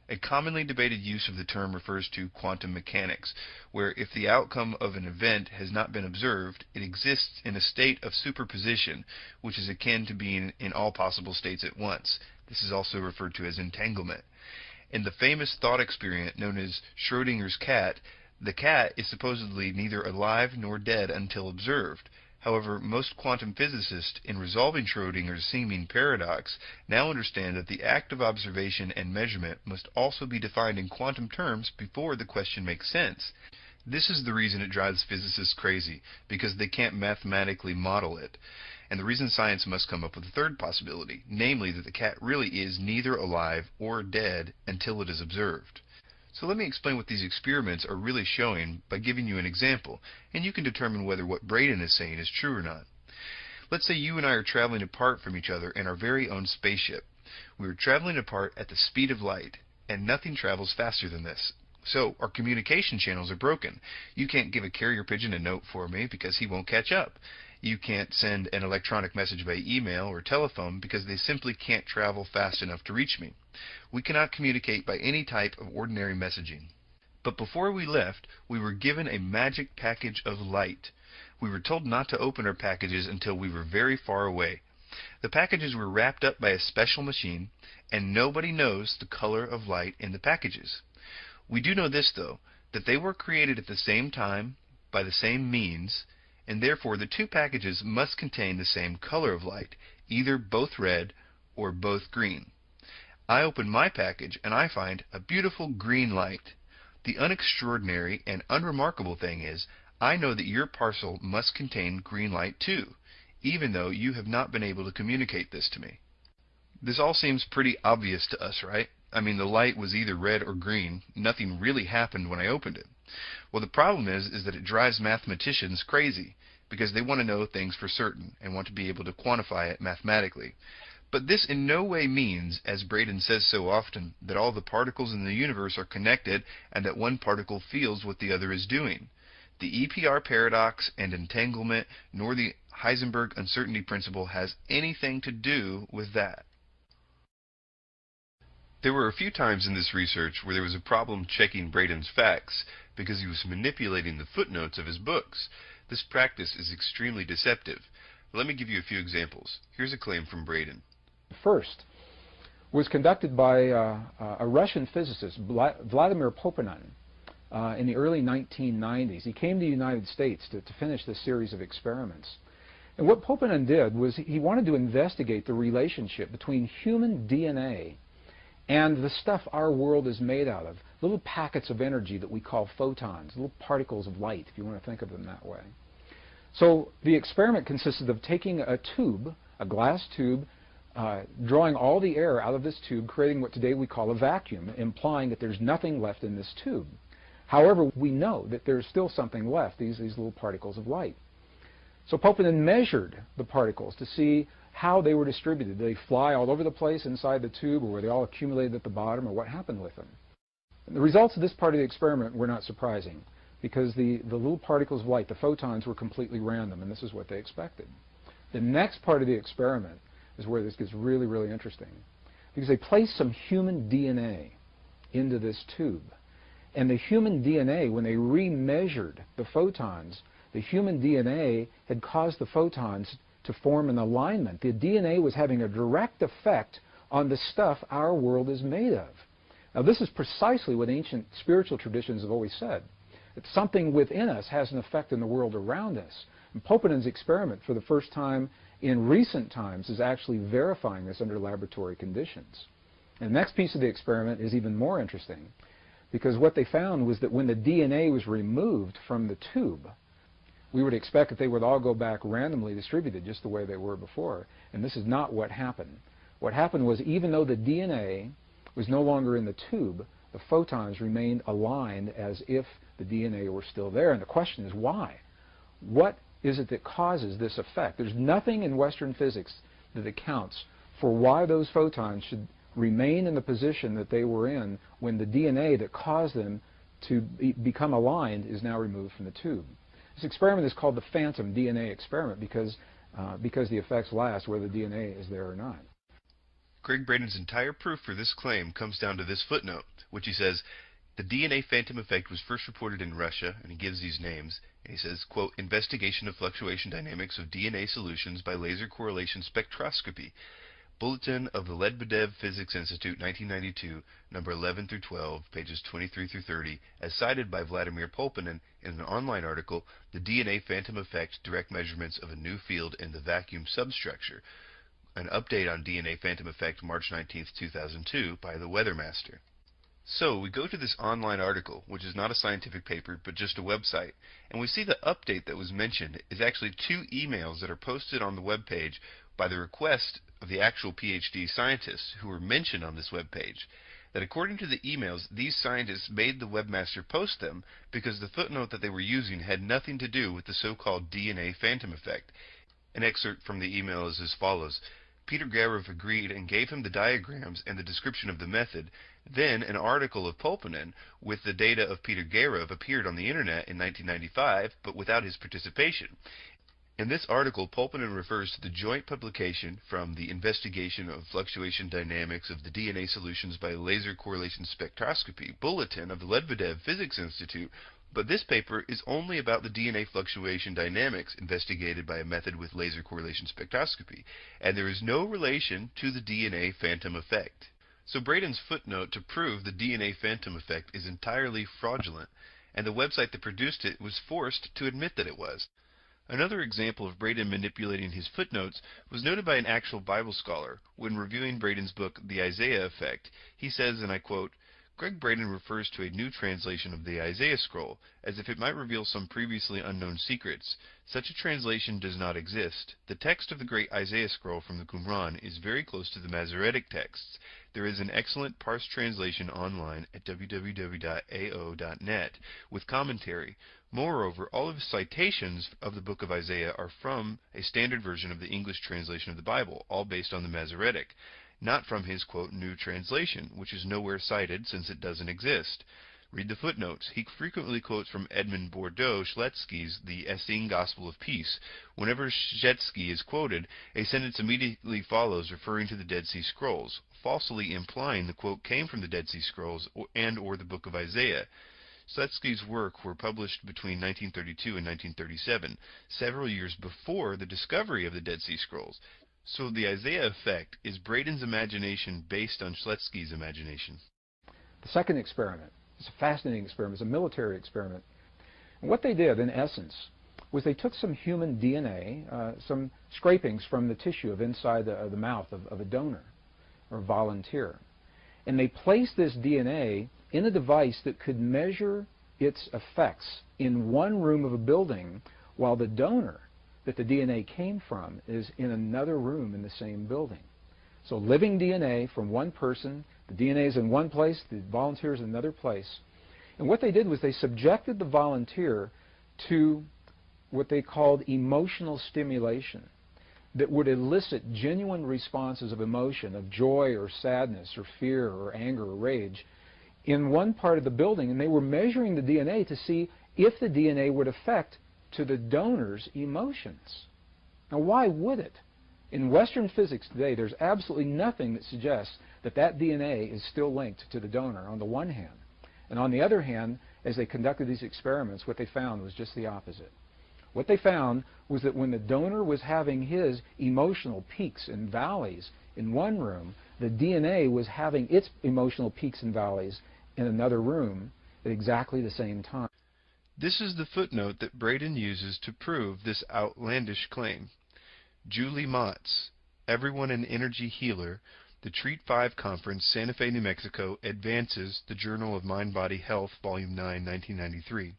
A commonly debated use of the term refers to quantum mechanics, where if the outcome of an event has not been observed, it exists in a state of superposition, which is akin to being in all possible states at once. This is also referred to as entanglement. In the famous thought experiment known as Schrödinger's cat, the cat is supposedly neither alive nor dead until observed. However, most quantum physicists, in resolving Schrödinger's seeming paradox, now understand that the act of observation and measurement must also be defined in quantum terms before the question makes sense. This is the reason it drives physicists crazy, because they can't mathematically model it. And the reason science must come up with a third possibility, namely that the cat really is neither alive or dead until it is observed. So let me explain what these experiments are really showing by giving you an example, and you can determine whether what Braden is saying is true or not. Let's say you and I are traveling apart from each other in our very own spaceship. We are traveling apart at the speed of light, and nothing travels faster than this. So our communication channels are broken. You can't give a carrier pigeon a note for me because he won't catch up. You can't send an electronic message by email or telephone because they simply can't travel fast enough to reach me. We cannot communicate by any type of ordinary messaging. But before we left, we were given a magic package of light. We were told not to open our packages until we were very far away. The packages were wrapped up by a special machine, and nobody knows the color of light in the packages. We do know this, though, that they were created at the same time, by the same means, and therefore the two packages must contain the same color of light, either both red or both green. I open my package and I find a beautiful green light. The unextraordinary and unremarkable thing is, I know that your parcel must contain green light too, even though you have not been able to communicate this to me. This all seems pretty obvious to us, right? I mean, the light was either red or green. Nothing really happened when I opened it. Well, the problem is that it drives mathematicians crazy, because they want to know things for certain and want to be able to quantify it mathematically. But this in no way means, as Braden says so often, that all the particles in the universe are connected and that one particle feels what the other is doing. The EPR paradox and entanglement, nor the Heisenberg uncertainty principle has anything to do with that. There were a few times in this research where there was a problem checking Braden's facts because he was manipulating the footnotes of his books. This practice is extremely deceptive. Let me give you a few examples. Here's a claim from Braden. First was conducted by a Russian physicist, Vladimir Poponin, in the early 1990s. He came to the United States to finish this series of experiments. And what Poponin did was he wanted to investigate the relationship between human DNA and the stuff our world is made out of, little packets of energy that we call photons, little particles of light, if you want to think of them that way. So the experiment consisted of taking a tube, a glass tube, drawing all the air out of this tube, creating what today we call a vacuum, implying that there's nothing left in this tube. However, we know that there's still something left, these little particles of light. So Popelin measured the particles to see how they were distributed. Did they fly all over the place inside the tube, or were they all accumulated at the bottom, or what happened with them? And the results of this part of the experiment were not surprising, because the little particles of light, the photons, were completely random, and this is what they expected. The next part of the experiment is where this gets really, really interesting, because they placed some human DNA into this tube. And the human DNA, when they remeasured the photons, the human DNA had caused the photons to form an alignment. The DNA was having a direct effect on the stuff our world is made of. Now, this is precisely what ancient spiritual traditions have always said, that something within us has an effect in the world around us. And Popenin's experiment, for the first time in recent times, is actually verifying this under laboratory conditions. And the next piece of the experiment is even more interesting, because what they found was that when the DNA was removed from the tube, we would expect that they would all go back randomly distributed just the way they were before. And this is not what happened. What happened was, even though the DNA was no longer in the tube, the photons remained aligned as if the DNA were still there. And the question is, why? What is it that causes this effect? There's nothing in Western physics that accounts for why those photons should remain in the position that they were in when the DNA that caused them to become aligned is now removed from the tube. This experiment is called the phantom DNA experiment because the effects last whether the DNA is there or not. Gregg Braden's entire proof for this claim comes down to this footnote, which he says, the DNA phantom effect was first reported in Russia, and he gives these names, and he says, quote, investigation of fluctuation dynamics of DNA solutions by laser correlation spectroscopy. Bulletin of the Lebedev Physics Institute, 1992, number 11 through 12, pages 23 through 30, as cited by Vladimir Popelin in an online article, The DNA Phantom Effect, Direct Measurements of a New Field in the Vacuum Substructure. An update on DNA phantom effect, March 19, 2002, by the Weathermaster. So we go to this online article, which is not a scientific paper, but just a website, and we see the update that was mentioned is actually 2 emails that are posted on the web page by the request of the actual PhD scientists who were mentioned on this web page. That according to the emails, these scientists made the webmaster post them because the footnote that they were using had nothing to do with the so-called DNA phantom effect. An excerpt from the email is as follows. Peter Gregg agreed and gave him the diagrams and the description of the method. Then an article of Popelin with the data of Peter Gregg appeared on the internet in 1995, but without his participation. In this article, Popelin refers to the joint publication from the Investigation of Fluctuation Dynamics of the DNA Solutions by Laser Correlation Spectroscopy Bulletin of the Lebedev Physics Institute, but this paper is only about the DNA fluctuation dynamics investigated by a method with laser correlation spectroscopy, and there is no relation to the DNA phantom effect. So Braden's footnote to prove the DNA phantom effect is entirely fraudulent, and the website that produced it was forced to admit that it was. Another example of Braden manipulating his footnotes was noted by an actual Bible scholar. When reviewing Braden's book, The Isaiah Effect, he says, and I quote, Gregg Braden refers to a new translation of the Isaiah scroll, as if it might reveal some previously unknown secrets. Such a translation does not exist. The text of the great Isaiah scroll from the Qumran is very close to the Masoretic texts. There is an excellent parsed translation online at www.ao.net with commentary. Moreover, all of the citations of the book of Isaiah are from a standard version of the English translation of the Bible, all based on the Masoretic, not from his, quote, new translation, which is nowhere cited since it doesn't exist. Read the footnotes. He frequently quotes from Edmund Bordeaux Schletsky's The Essene Gospel of Peace. Whenever Schletsky is quoted, a sentence immediately follows referring to the Dead Sea Scrolls, falsely implying the quote came from the Dead Sea Scrolls or the book of Isaiah. Schletsky's work were published between 1932 and 1937, several years before the discovery of the Dead Sea Scrolls. So the Isaiah effect is Braden's imagination based on Schletsky's imagination. The second experiment is a fascinating experiment. It's a military experiment. And what they did, in essence, was they took some human DNA, some scrapings from the tissue of inside the mouth of a donor or volunteer, and they placed this DNA in a device that could measure its effects in one room of a building, while the donor that the DNA came from is in another room in the same building. So living DNA from one person, the DNA is in one place, the volunteer is in another place. And what they did was they subjected the volunteer to what they called emotional stimulation that would elicit genuine responses of emotion, of joy or sadness or fear or anger or rage in one part of the building. And they were measuring the DNA to see if the DNA would affect to the donor's emotions. Now, why would it? In Western physics today, there's absolutely nothing that suggests that that DNA is still linked to the donor on the one hand. And on the other hand, as they conducted these experiments, what they found was just the opposite. What they found was that when the donor was having his emotional peaks and valleys in one room, the DNA was having its emotional peaks and valleys in another room at exactly the same time. This is the footnote that Braden uses to prove this outlandish claim. Julie Motz, Everyone an Energy Healer, the Treat 5 Conference, Santa Fe, New Mexico, Advances, the Journal of Mind-Body Health, Volume 9, 1993.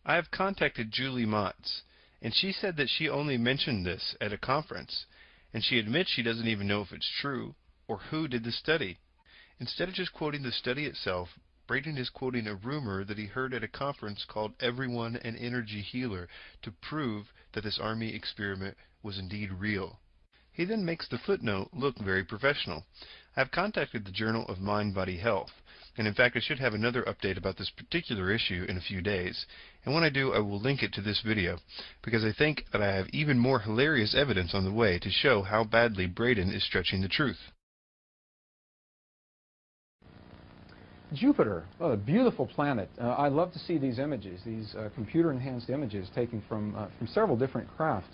I have contacted Julie Motz, and she said that she only mentioned this at a conference, and she admits she doesn't even know if it's true or who did the study. Instead of just quoting the study itself, Braden is quoting a rumor that he heard at a conference called Everyone an Energy Healer to prove that this Army experiment was indeed real. He then makes the footnote look very professional. I have contacted the Journal of Mind-Body Health, and in fact I should have another update about this particular issue in a few days, and when I do I will link it to this video, because I think that I have even more hilarious evidence on the way to show how badly Braden is stretching the truth. Jupiter, a beautiful planet. I love to see these images, these computer-enhanced images taken from several different craft.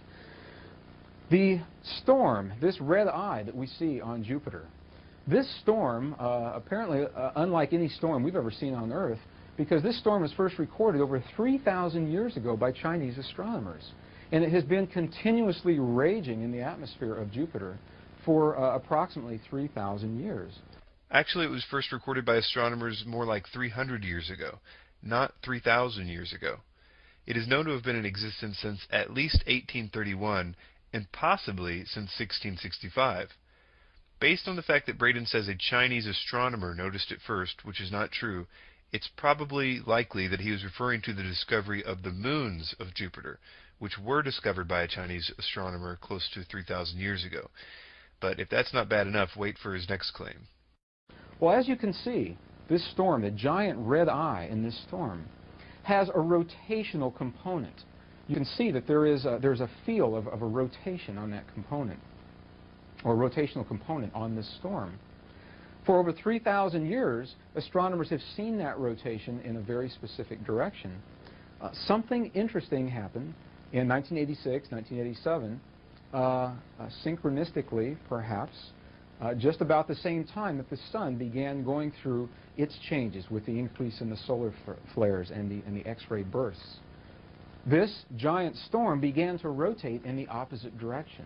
The storm, this red eye that we see on Jupiter, this storm, apparently unlike any storm we've ever seen on Earth, because this storm was first recorded over 3,000 years ago by Chinese astronomers. And it has been continuously raging in the atmosphere of Jupiter for approximately 3,000 years. Actually, it was first recorded by astronomers more like 300 years ago, not 3,000 years ago. It is known to have been in existence since at least 1831, and possibly since 1665. Based on the fact that Braden says a Chinese astronomer noticed it first, which is not true, it's probably likely that he was referring to the discovery of the moons of Jupiter, which were discovered by a Chinese astronomer close to 3,000 years ago. But if that's not bad enough, wait for his next claim. Well, as you can see, this storm, the giant red eye in this storm, has a rotational component. You can see that there's a feel of a rotation on that component, or a rotational component on this storm. For over 3,000 years, astronomers have seen that rotation in a very specific direction. Something interesting happened in 1986, 1987, synchronistically perhaps, just about the same time that the sun began going through its changes with the increase in the solar flares and the X-ray bursts. This giant storm began to rotate in the opposite direction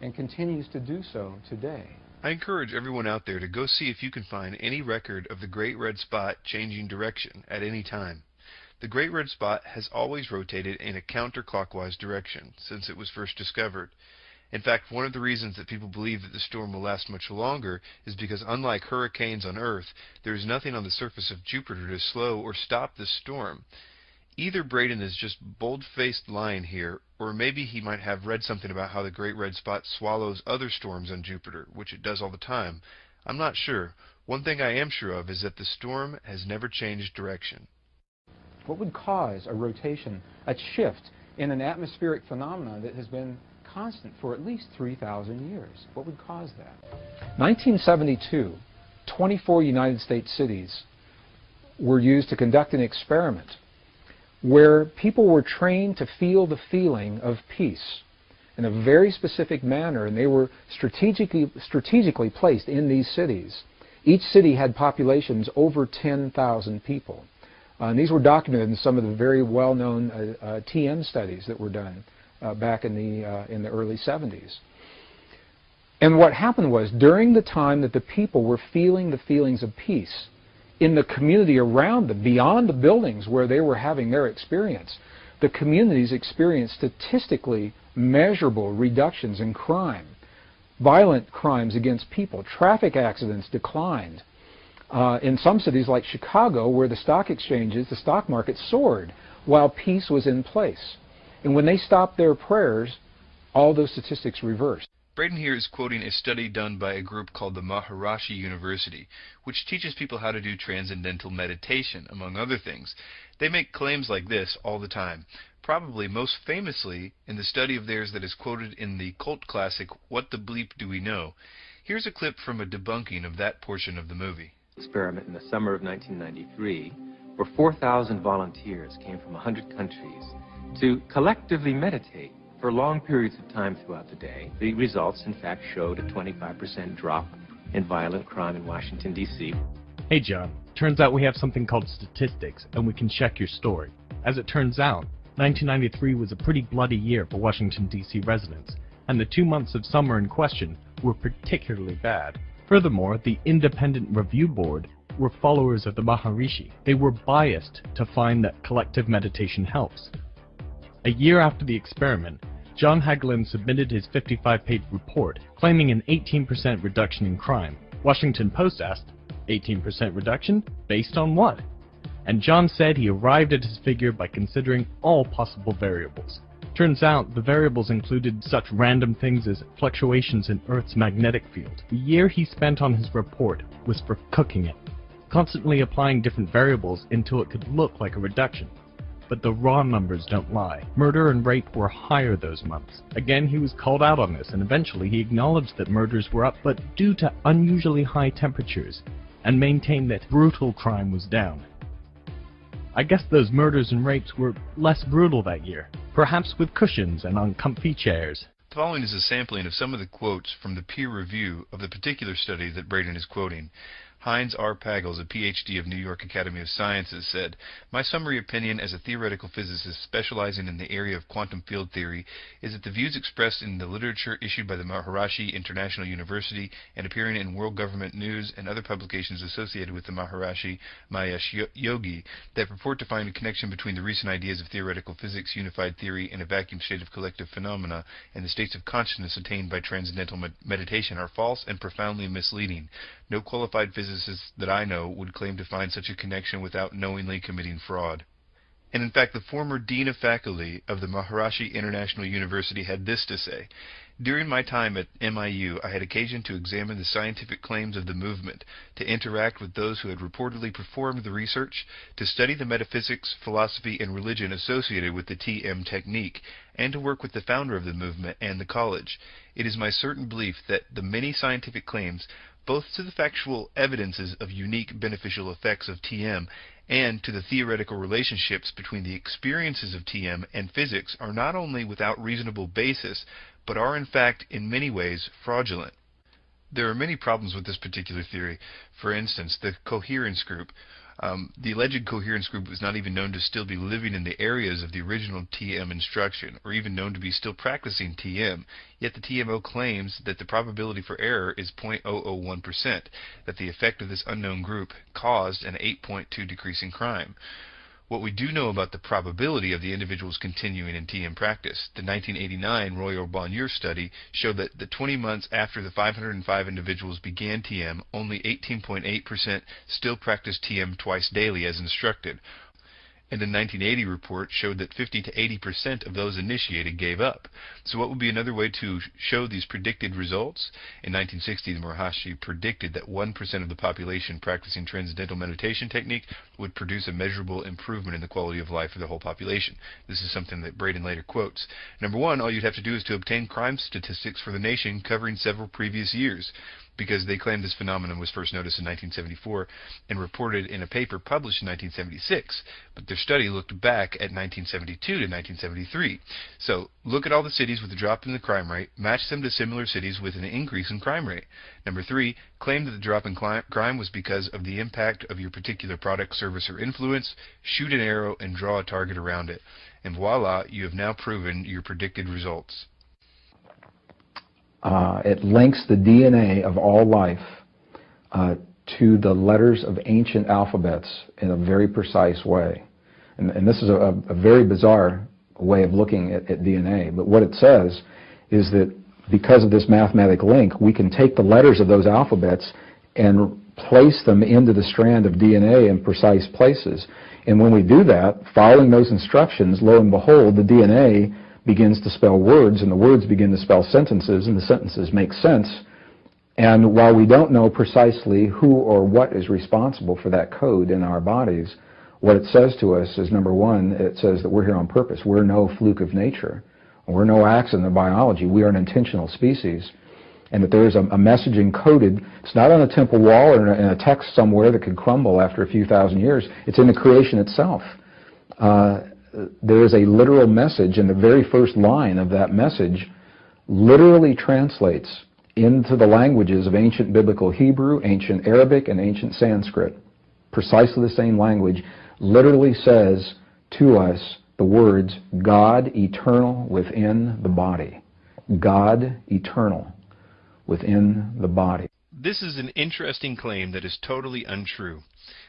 and continues to do so today. I encourage everyone out there to go see if you can find any record of the Great Red Spot changing direction at any time. The Great Red Spot has always rotated in a counterclockwise direction since it was first discovered. In fact, one of the reasons that people believe that the storm will last much longer is because, unlike hurricanes on Earth, there is nothing on the surface of Jupiter to slow or stop this storm. Either Braden is just bold-faced lying here, or maybe he might have read something about how the Great Red Spot swallows other storms on Jupiter, which it does all the time. I'm not sure. One thing I am sure of is that the storm has never changed direction. What would cause a rotation, a shift in an atmospheric phenomenon that has been constant for at least 3,000 years? What would cause that? 1972, 24 United States cities were used to conduct an experiment where people were trained to feel the feeling of peace in a very specific manner, and they were strategically placed in these cities. Each city had populations over 10,000 people. And these were documented in some of the very well-known TN studies that were done back in the early 70s. And what happened was, during the time that the people were feeling the feelings of peace, in the community around them, beyond the buildings where they were having their experience, the communities experienced statistically measurable reductions in crime. Violent crimes against people, traffic accidents declined. In some cities like Chicago, where the stock exchanges, the stock market soared while peace was in place. And when they stopped their prayers, all those statistics reversed. Braden here is quoting a study done by a group called the Maharishi University, which teaches people how to do transcendental meditation, among other things. They make claims like this all the time, probably most famously in the study of theirs that is quoted in the cult classic What the Bleep Do We Know? Here's a clip from a debunking of that portion of the movie. Experiment in the summer of 1993, where 4,000 volunteers came from 100 countries to collectively meditate for long periods of time throughout the day. The results, in fact, showed a 25% drop in violent crime in Washington, D.C. Hey, John. Turns out we have something called statistics, and we can check your story. As it turns out, 1993 was a pretty bloody year for Washington, D.C. residents, and the 2 months of summer in question were particularly bad. Furthermore, the Independent Review Board were followers of the Maharishi. They were biased to find that collective meditation helps. A year after the experiment, John Hagelin submitted his 55-page report, claiming an 18% reduction in crime. Washington Post asked, 18% reduction? Based on what? And John said he arrived at his figure by considering all possible variables. Turns out the variables included such random things as fluctuations in Earth's magnetic field. The year he spent on his report was for cooking it, constantly applying different variables until it could look like a reduction. But the raw numbers don't lie. Murder and rape were higher those months. Again, he was called out on this, and eventually he acknowledged that murders were up, but due to unusually high temperatures, and maintained that brutal crime was down. I guess those murders and rapes were less brutal that year, perhaps with cushions and on comfy chairs. The following is a sampling of some of the quotes from the peer review of the particular study that Braden is quoting. Heinz R. Pagels, a Ph.D. of New York Academy of Sciences, said, "My summary opinion as a theoretical physicist specializing in the area of quantum field theory is that the views expressed in the literature issued by the Maharishi International University and appearing in World Government News and other publications associated with the Maharishi Mahesh Yogi that purport to find a connection between the recent ideas of theoretical physics, unified theory, and a vacuum state of collective phenomena and the states of consciousness attained by transcendental meditation are false and profoundly misleading. No qualified physicists that I know would claim to find such a connection without knowingly committing fraud." And in fact, the former Dean of Faculty of the Maharishi International University had this to say, "During my time at MIU, I had occasion to examine the scientific claims of the movement, to interact with those who had reportedly performed the research, to study the metaphysics, philosophy, and religion associated with the TM technique, and to work with the founder of the movement and the college. It is my certain belief that the many scientific claims, both to the factual evidences of unique beneficial effects of TM and to the theoretical relationships between the experiences of TM and physics, are not only without reasonable basis, but are in fact in many ways fraudulent." There are many problems with this particular theory. For instance, the coherence group. The alleged coherence group was not even known to still be living in the areas of the original TM instruction, or even known to be still practicing TM, yet the TMO claims that the probability for error is 0.001%, that the effect of this unknown group caused an 8.2 decrease in crime. What we do know about the probability of the individuals continuing in TM practice, the 1989 Royal Bonnier study showed that the 20 months after the 505 individuals began TM, only 18.8% still practiced TM twice daily as instructed. And a 1980 report showed that 50 to 80% of those initiated gave up. So what would be another way to show these predicted results? In 1960, the Maharishi predicted that 1% of the population practicing transcendental meditation technique would produce a measurable improvement in the quality of life for the whole population. This is something that Braden later quotes. Number one, all you'd have to do is to obtain crime statistics for the nation covering several previous years, because they claim this phenomenon was first noticed in 1974 and reported in a paper published in 1976. But their study looked back at 1972 to 1973. So look at all the cities with a drop in the crime rate, match them to similar cities with an increase in crime rate. Number three, claim that the drop in crime was because of the impact of your particular product, service, or influence. Shoot an arrow and draw a target around it. And voila, you have now proven your predicted results. It links the DNA of all life to the letters of ancient alphabets in a very precise way. And this is a very bizarre way of looking at DNA. But what it says is that because of this mathematical link, we can take the letters of those alphabets and place them into the strand of DNA in precise places. And when we do that, following those instructions, lo and behold, the DNA begins to spell words, and the words begin to spell sentences, and the sentences make sense. And while we don't know precisely who or what is responsible for that code in our bodies, what it says to us is, number one, it says that we're here on purpose. We're no fluke of nature. We're no accident of biology. We are an intentional species. And that there is a message encoded. It's not on a temple wall or in a text somewhere that could crumble after a few thousand years. It's in the creation itself. There is a literal message, and the very first line of that message literally translates into the languages of ancient biblical Hebrew, ancient Arabic, and ancient Sanskrit. Precisely the same language literally says to us the words, God eternal within the body. God eternal within the body. This is an interesting claim that is totally untrue.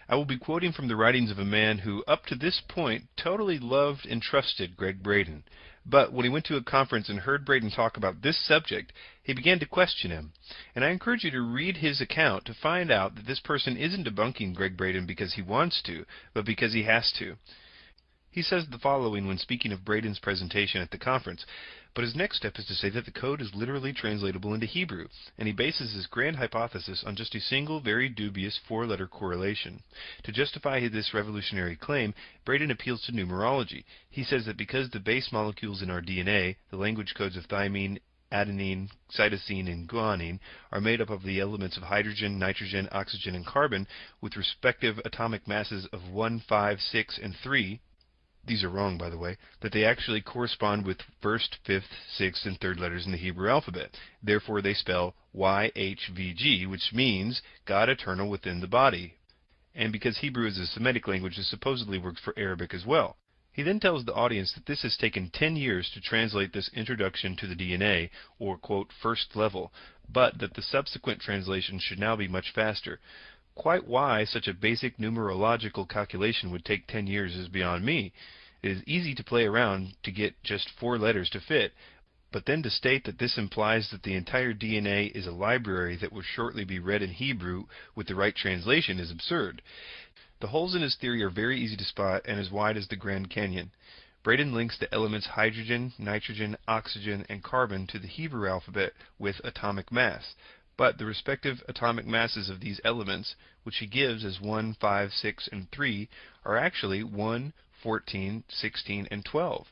I will be quoting from the writings of a man who, up to this point, totally loved and trusted Gregg Braden. But when he went to a conference and heard Braden talk about this subject, he began to question him. And I encourage you to read his account to find out that this person isn't debunking Gregg Braden because he wants to, but because he has to. He says the following when speaking of Braden's presentation at the conference, but his next step is to say that the code is literally translatable into Hebrew, and he bases his grand hypothesis on just a single, very dubious four-letter correlation. To justify this revolutionary claim, Braden appeals to numerology. He says that because the base molecules in our DNA, the language codes of thymine, adenine, cytosine, and guanine, are made up of the elements of hydrogen, nitrogen, oxygen, and carbon, with respective atomic masses of 1, 5, 6, and 3, these are wrong, by the way, that they actually correspond with first, fifth, sixth, and third letters in the Hebrew alphabet. Therefore, they spell YHVG, which means God eternal within the body. And because Hebrew is a Semitic language, this supposedly works for Arabic as well. He then tells the audience that this has taken 10 years to translate this introduction to the DNA, or, quote, first level, but that the subsequent translation should now be much faster. Quite why such a basic numerological calculation would take 10 years is beyond me. It is easy to play around to get just 4 letters to fit, but then to state that this implies that the entire DNA is a library that will shortly be read in Hebrew with the right translation is absurd. The holes in his theory are very easy to spot and as wide as the Grand Canyon. Braden links the elements hydrogen, nitrogen, oxygen, and carbon to the Hebrew alphabet with atomic mass. But the respective atomic masses of these elements, which he gives as 1, 5, 6, and 3, are actually 1, 14, 16, and 12.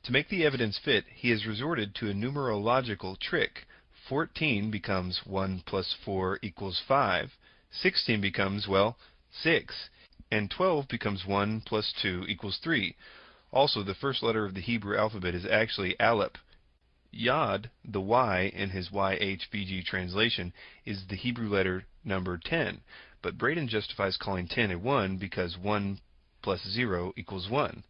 To make the evidence fit, he has resorted to a numerological trick. 14 becomes 1 plus 4 equals 5, 16 becomes, well, 6, and 12 becomes 1 plus 2 equals 3. Also, the first letter of the Hebrew alphabet is actually Aleph. Yod, the Y in his YHVG translation, is the Hebrew letter number 10, but Braden justifies calling 10 a 1 because 1 plus 0 equals 1.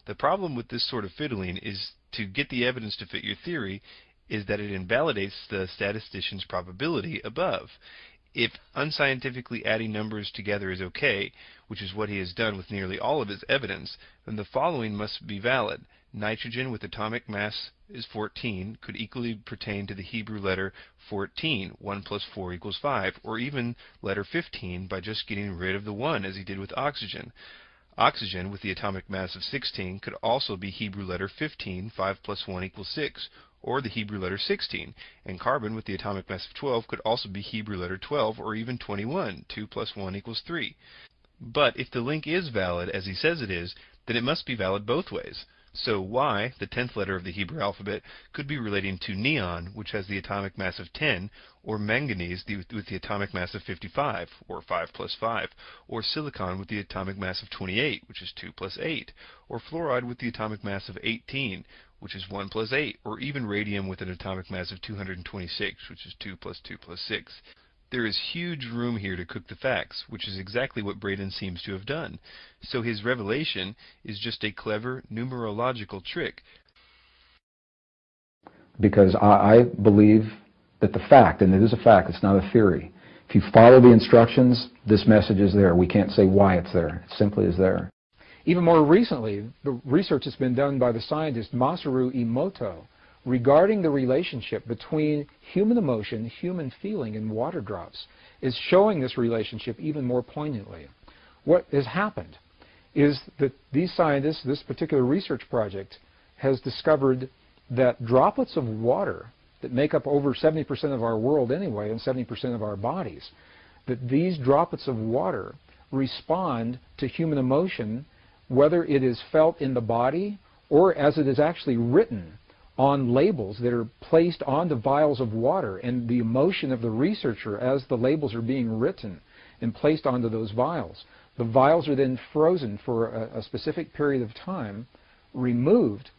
The problem with this sort of fiddling is to get the evidence to fit your theory is that it invalidates the statistician's probability above. If unscientifically adding numbers together is okay, which is what he has done with nearly all of his evidence, then the following must be valid. Nitrogen with atomic mass is 14 could equally pertain to the Hebrew letter 14, 1 plus 4 equals 5, or even letter 15 by just getting rid of the 1 as he did with oxygen. Oxygen with the atomic mass of 16 could also be Hebrew letter 15, 5 plus 1 equals 6, or the Hebrew letter 16, and carbon with the atomic mass of 12 could also be Hebrew letter 12 or even 21, 2 plus 1 equals 3. But if the link is valid as he says it is, then it must be valid both ways. So Y, the 10th letter of the Hebrew alphabet, could be relating to neon, which has the atomic mass of 10, or manganese with the atomic mass of 55, or 5 plus 5, or silicon with the atomic mass of 28, which is 2 plus 8, or fluoride with the atomic mass of 18, which is 1 plus 8, or even radium with an atomic mass of 226, which is 2 plus 2 plus 6. There is huge room here to cook the facts, which is exactly what Braden seems to have done. So his revelation is just a clever numerological trick. Because I believe that the fact, and it is a fact, it's not a theory, if you follow the instructions, this message is there. We can't say why it's there. It simply is there. Even more recently, the research that's been done by the scientist Masaru Emoto regarding the relationship between human emotion, human feeling, and water drops is showing this relationship even more poignantly. What has happened is that these scientists, this particular research project, has discovered that droplets of water that make up over 70% of our world anyway and 70% of our bodies, that these droplets of water respond to human emotion, whether it is felt in the body or as it is actually written on labels that are placed onto vials of water, and the emotion of the researcher as the labels are being written and placed onto those vials. The vials are then frozen for a specific period of time, removed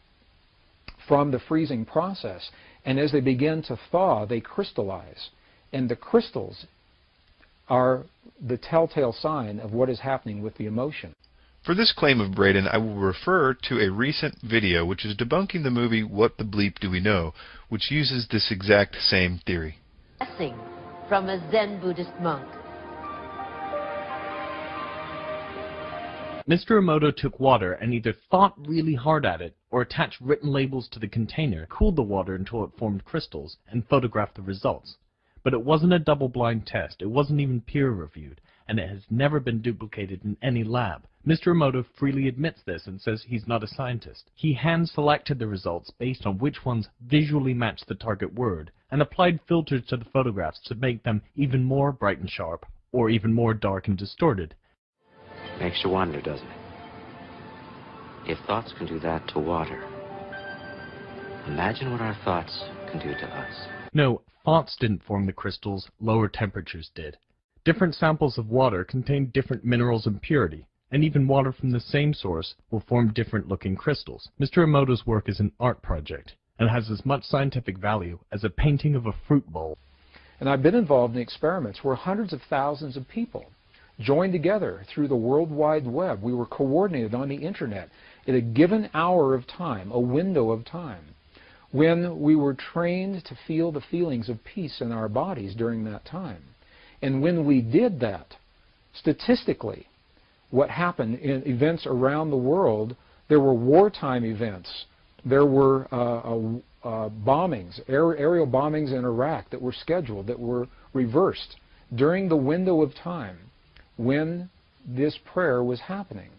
from the freezing process, and as they begin to thaw, they crystallize. And the crystals are the telltale sign of what is happening with the emotion. For this claim of Braden, I will refer to a recent video which is debunking the movie What the Bleep Do We Know, which uses this exact same theory. Blessing from a Zen Buddhist monk. Mr. Emoto took water and either thought really hard at it or attached written labels to the container, cooled the water until it formed crystals, and photographed the results. But it wasn't a double-blind test, it wasn't even peer-reviewed, and it has never been duplicated in any lab. Mr. Emoto freely admits this and says he's not a scientist. He hand-selected the results based on which ones visually matched the target word, and applied filters to the photographs to make them even more bright and sharp, or even more dark and distorted. Makes you wonder, doesn't it? If thoughts can do that to water, imagine what our thoughts can do to us. No, thoughts didn't form the crystals, lower temperatures did. Different samples of water contain different minerals and purity, and even water from the same source will form different-looking crystals. Mr. Emoto's work is an art project, and has as much scientific value as a painting of a fruit bowl. And I've been involved in experiments where hundreds of thousands of people joined together through the World Wide Web. We were coordinated on the internet at a given hour of time, a window of time, when we were trained to feel the feelings of peace in our bodies during that time. And when we did that, statistically, what happened in events around the world, there were wartime events. There were bombings, aerial bombings in Iraq that were scheduled, that were reversed during the window of time when this prayer was happening.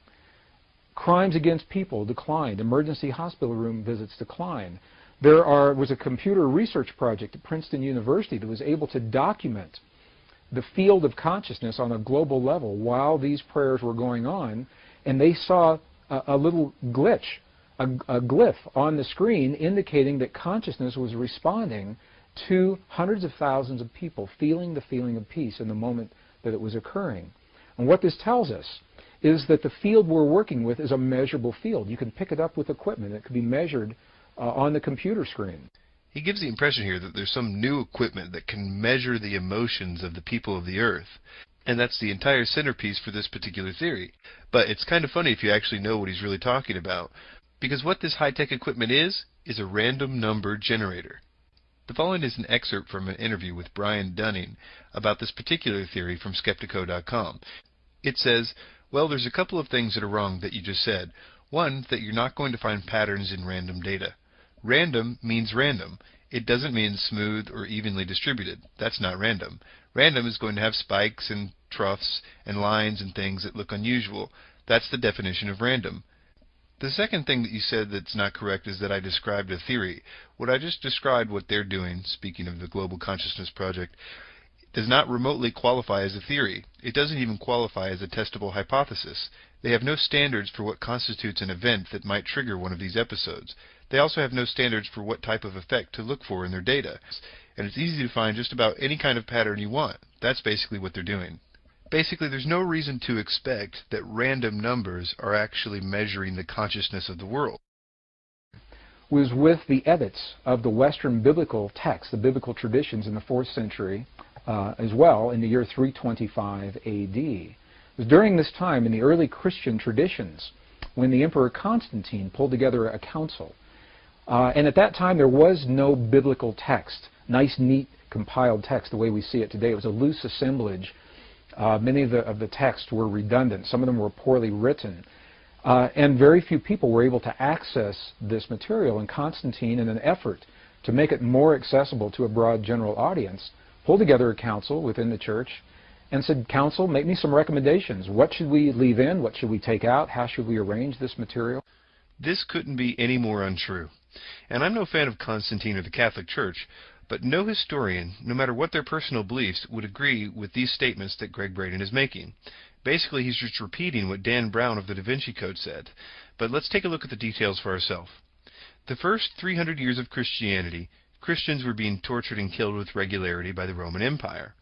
Crimes against people declined. Emergency hospital room visits declined. There was a computer research project at Princeton University that was able to document the field of consciousness on a global level while these prayers were going on, and they saw a little glitch, a glyph on the screen indicating that consciousness was responding to hundreds of thousands of people feeling the feeling of peace in the moment that it was occurring. And what this tells us is that the field we're working with is a measurable field. You can pick it up with equipment. It can be measured on the computer screen. He gives the impression here that there's some new equipment that can measure the emotions of the people of the Earth. And that's the entire centerpiece for this particular theory. But it's kind of funny if you actually know what he's really talking about. Because what this high-tech equipment is a random number generator. The following is an excerpt from an interview with Brian Dunning about this particular theory from Skeptico.com. It says, well, there's a couple of things that are wrong that you just said. One, that you're not going to find patterns in random data. Random means random. It doesn't mean smooth or evenly distributed. That's not random. Random is going to have spikes and troughs and lines and things that look unusual. That's the definition of random. The second thing that you said that's not correct is that I described a theory. What I just described, what they're doing, speaking of the Global Consciousness Project, does not remotely qualify as a theory. It doesn't even qualify as a testable hypothesis. They have no standards for what constitutes an event that might trigger one of these episodes. They also have no standards for what type of effect to look for in their data. And it's easy to find just about any kind of pattern you want. That's basically what they're doing. Basically, there's no reason to expect that random numbers are actually measuring the consciousness of the world. Was with the edits of the Western biblical texts, the biblical traditions in the 4th century as well, in the year 325 AD. It was during this time in the early Christian traditions when the Emperor Constantine pulled together a council. And at that time there was no biblical text, nice, neat, compiled text the way we see it today. It was a loose assemblage. Many of the texts were redundant. Some of them were poorly written. And very few people were able to access this material. And Constantine, in an effort to make it more accessible to a broad general audience, pulled together a council within the church and said, "Council, make me some recommendations. What should we leave in? What should we take out? How should we arrange this material?" This couldn't be any more untrue. And I'm no fan of Constantine or the Catholic Church, but no historian, no matter what their personal beliefs, would agree with these statements that Gregg Braden is making. Basically, he's just repeating what Dan Brown of the Da Vinci Code said. But let's take a look at the details for ourselves. The first 300 years of Christianity, Christians were being tortured and killed with regularity by the Roman Empire.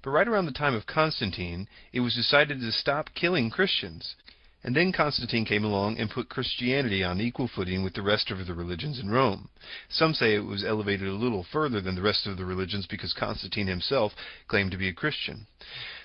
But right around the time of Constantine, it was decided to stop killing Christians. And then Constantine came along and put Christianity on equal footing with the rest of the religions in Rome. Some say it was elevated a little further than the rest of the religions because Constantine himself claimed to be a Christian.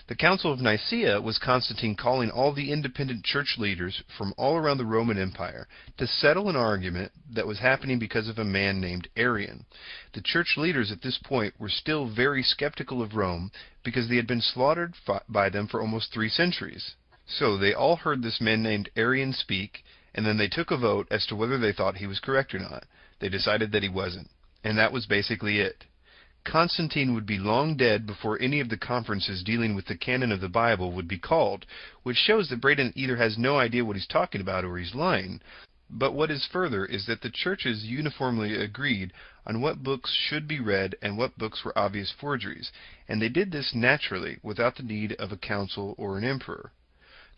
The Council of Nicaea was Constantine calling all the independent church leaders from all around the Roman Empire to settle an argument that was happening because of a man named Arian. The church leaders at this point were still very skeptical of Rome because they had been slaughtered by them for almost 3 centuries. So they all heard this man named Arian speak, and then they took a vote as to whether they thought he was correct or not. They decided that he wasn't. And that was basically it. Constantine would be long dead before any of the conferences dealing with the canon of the Bible would be called, which shows that Braden either has no idea what he's talking about or he's lying. But what is further is that the churches uniformly agreed on what books should be read and what books were obvious forgeries, and they did this naturally, without the need of a council or an emperor.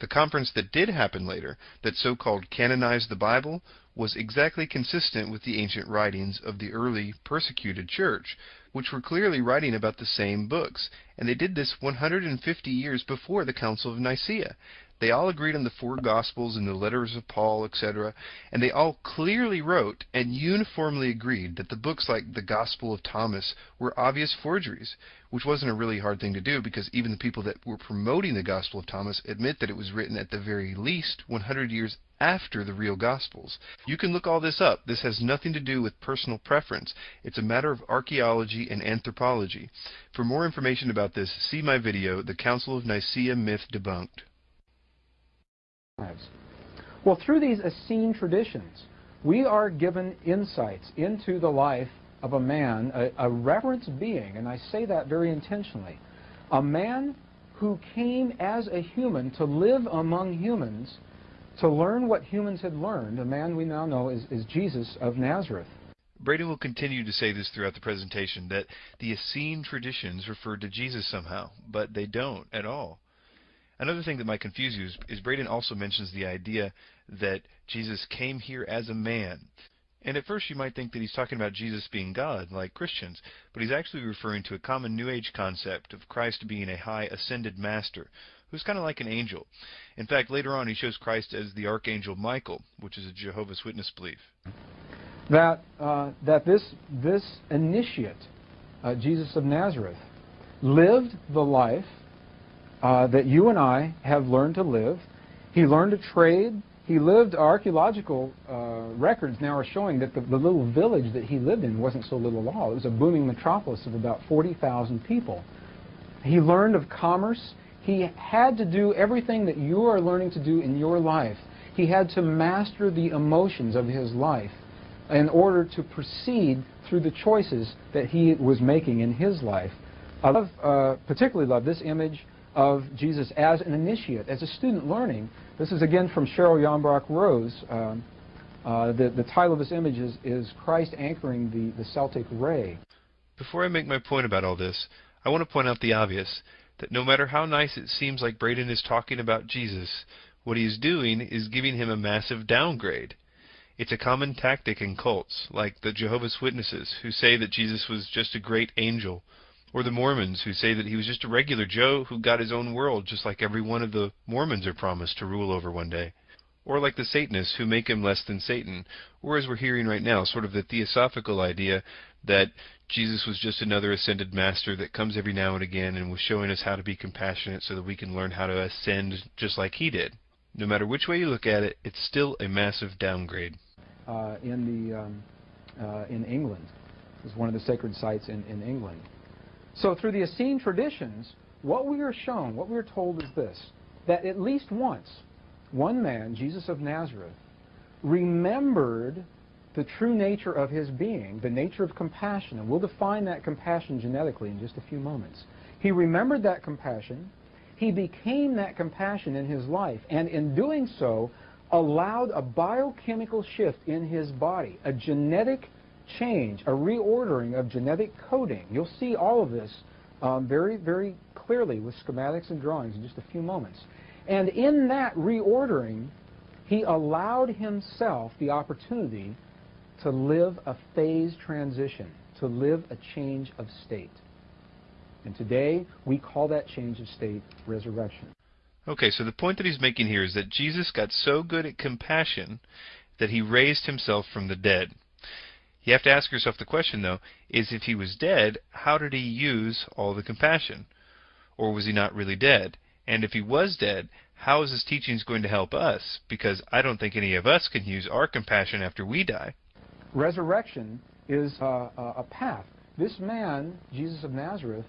The conference that did happen later, that so-called canonized the Bible, was exactly consistent with the ancient writings of the early persecuted church, which were clearly writing about the same books, and they did this 150 years before the Council of Nicaea. They all agreed on the 4 Gospels and the letters of Paul, etc., and they all clearly wrote and uniformly agreed that the books like the Gospel of Thomas were obvious forgeries, which wasn't a really hard thing to do because even the people that were promoting the Gospel of Thomas admit that it was written at the very least 100 years after the real Gospels. You can look all this up. This has nothing to do with personal preference. It's a matter of archaeology and anthropology. For more information about this, see my video, The Council of Nicaea Myth Debunked. Well, through these Essene traditions, we are given insights into the life of a man, a reference being, and I say that very intentionally, a man who came as a human to live among humans, to learn what humans had learned. A man we now know is Jesus of Nazareth. Braden will continue to say this throughout the presentation, that the Essene traditions referred to Jesus somehow, but they don't at all. Another thing that might confuse you is Braden also mentions the idea that Jesus came here as a man. And at first you might think that he's talking about Jesus being God, like Christians, but he's actually referring to a common New Age concept of Christ being a high ascended master, who's kind of like an angel. In fact, later on he shows Christ as the Archangel Michael, which is a Jehovah's Witness belief. That this initiate, Jesus of Nazareth, lived the life that you and I have learned to live. He learned to trade. He lived. Archaeological records now are showing that the little village that he lived in wasn't so little at all. It was a booming metropolis of about 40,000 people. He learned of commerce. He had to do everything that you are learning to do in your life. He had to master the emotions of his life in order to proceed through the choices that he was making in his life. I particularly love this image of Jesus as an initiate, as a student learning. This is again from Cheryl Yombrock Rose. The title of this image is Christ Anchoring the Celtic Ray. Before I make my point about all this, I want to point out the obvious, that no matter how nice it seems like Braden is talking about Jesus, what he is doing is giving him a massive downgrade. It's a common tactic in cults, like the Jehovah's Witnesses, who say that Jesus was just a great angel, or the Mormons, who say that he was just a regular Joe who got his own world, just like every one of the Mormons are promised to rule over one day. Or like the Satanists, who make him less than Satan, or as we're hearing right now, sort of the theosophical idea that Jesus was just another ascended master that comes every now and again and was showing us how to be compassionate so that we can learn how to ascend just like he did. No matter which way you look at it, it's still a massive downgrade. In England, it's one of the sacred sites in England. So through the Essene traditions, what we are shown, what we are told is this, that at least once, one man, Jesus of Nazareth, remembered the true nature of his being, the nature of compassion, and we'll define that compassion genetically in just a few moments. He remembered that compassion, he became that compassion in his life, and in doing so, allowed a biochemical shift in his body, a genetic change, a reordering of genetic coding. You'll see all of this very, very clearly with schematics and drawings in just a few moments. And in that reordering, he allowed himself the opportunity to live a phase transition, to live a change of state. And today, we call that change of state resurrection. Okay, so the point that he's making here is that Jesus got so good at compassion that he raised himself from the dead. You have to ask yourself the question, though, is if he was dead, how did he use all the compassion? Or was he not really dead? And if he was dead, how is his teachings going to help us? Because I don't think any of us can use our compassion after we die. Resurrection is a path. This man, Jesus of Nazareth,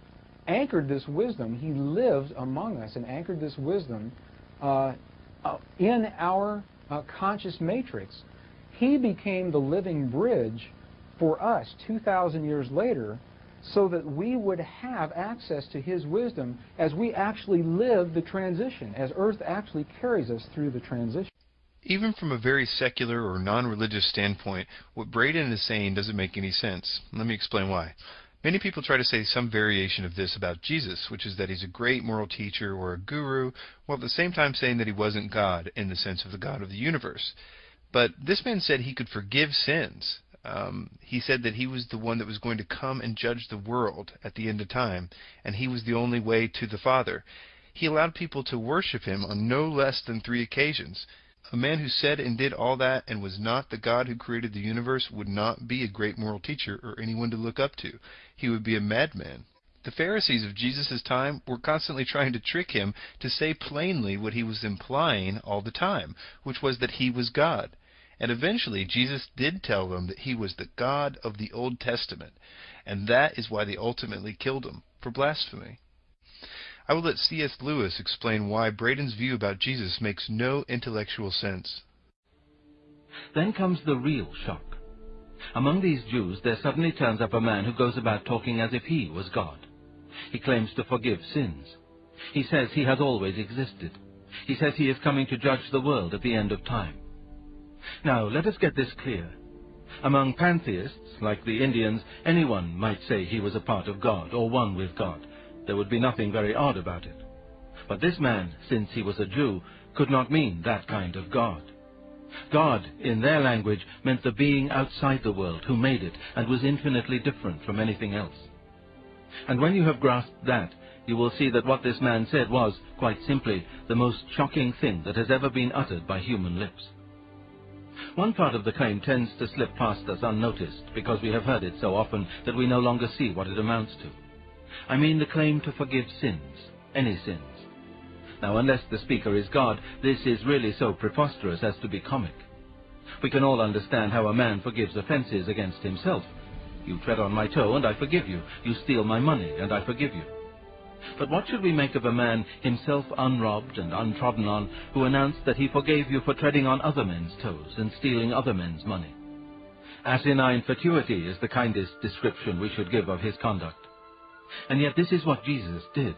anchored this wisdom. He lived among us and anchored this wisdom in our conscious matrix. He became the living bridge for us 2,000 years later so that we would have access to his wisdom as we actually live the transition, as Earth actually carries us through the transition. Even from a very secular or non-religious standpoint, what Braden is saying doesn't make any sense. Let me explain why. Many people try to say some variation of this about Jesus, which is that he's a great moral teacher or a guru, while at the same time saying that he wasn't God in the sense of the God of the universe. But this man said he could forgive sins. He said that he was the one that was going to come and judge the world at the end of time, and he was the only way to the Father. He allowed people to worship him on no less than 3 occasions. A man who said and did all that and was not the God who created the universe would not be a great moral teacher or anyone to look up to. He would be a madman. The Pharisees of Jesus' time were constantly trying to trick him to say plainly what he was implying all the time, which was that he was God. And eventually Jesus did tell them that he was the God of the Old Testament, and that is why they ultimately killed him, for blasphemy. I will let C.S. Lewis explain why Braden's view about Jesus makes no intellectual sense. Then comes the real shock. Among these Jews, there suddenly turns up a man who goes about talking as if he was God. He claims to forgive sins. He says he has always existed. He says he is coming to judge the world at the end of time. Now, let us get this clear. Among pantheists, like the Indians, anyone might say he was a part of God or one with God. There would be nothing very odd about it. But this man, since he was a Jew, could not mean that kind of God. God, in their language, meant the being outside the world who made it and was infinitely different from anything else. And when you have grasped that, you will see that what this man said was, quite simply, the most shocking thing that has ever been uttered by human lips. One part of the claim tends to slip past us unnoticed because we have heard it so often that we no longer see what it amounts to. I mean the claim to forgive sins, any sins. Now, unless the speaker is God, this is really so preposterous as to be comic. We can all understand how a man forgives offenses against himself. You tread on my toe and I forgive you. You steal my money and I forgive you. But what should we make of a man, himself unrobbed and untrodden on, who announced that he forgave you for treading on other men's toes and stealing other men's money? Asinine fatuity is the kindest description we should give of his conduct. And yet this is what Jesus did.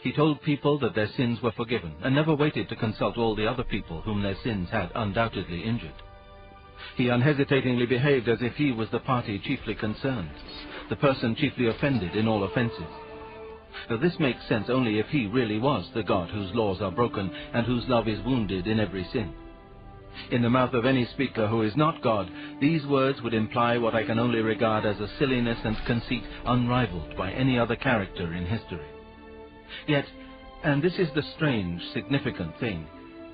He told people that their sins were forgiven, and never waited to consult all the other people whom their sins had undoubtedly injured. He unhesitatingly behaved as if he was the party chiefly concerned, the person chiefly offended in all offenses. Now this makes sense only if he really was the God whose laws are broken and whose love is wounded in every sin. In the mouth of any speaker who is not God, these words would imply what I can only regard as a silliness and conceit unrivaled by any other character in history. Yet, and this is the strange, significant thing,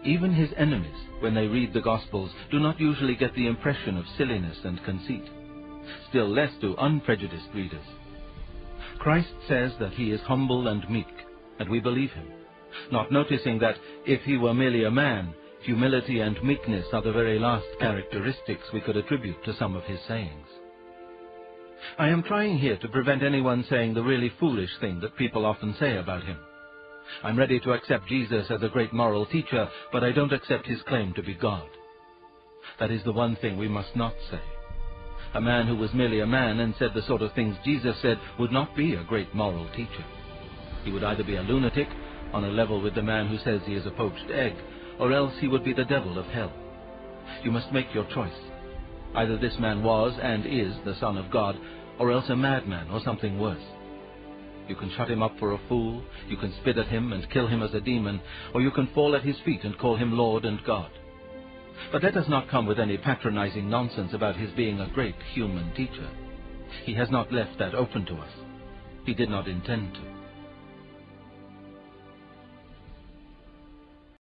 even his enemies, when they read the Gospels, do not usually get the impression of silliness and conceit. Still less do unprejudiced readers. Christ says that he is humble and meek, and we believe him, not noticing that, if he were merely a man, humility and meekness are the very last characteristics we could attribute to some of his sayings. I am trying here to prevent anyone saying the really foolish thing that people often say about him. I'm ready to accept Jesus as a great moral teacher, but I don't accept his claim to be God. That is the one thing we must not say. A man who was merely a man and said the sort of things Jesus said would not be a great moral teacher. He would either be a lunatic, on a level with the man who says he is a poached egg, or else he would be the devil of hell. You must make your choice. Either this man was and is the Son of God, or else a madman or something worse. You can shut him up for a fool, you can spit at him and kill him as a demon, or you can fall at his feet and call him Lord and God. But let us not come with any patronizing nonsense about his being a great human teacher. He has not left that open to us. He did not intend to.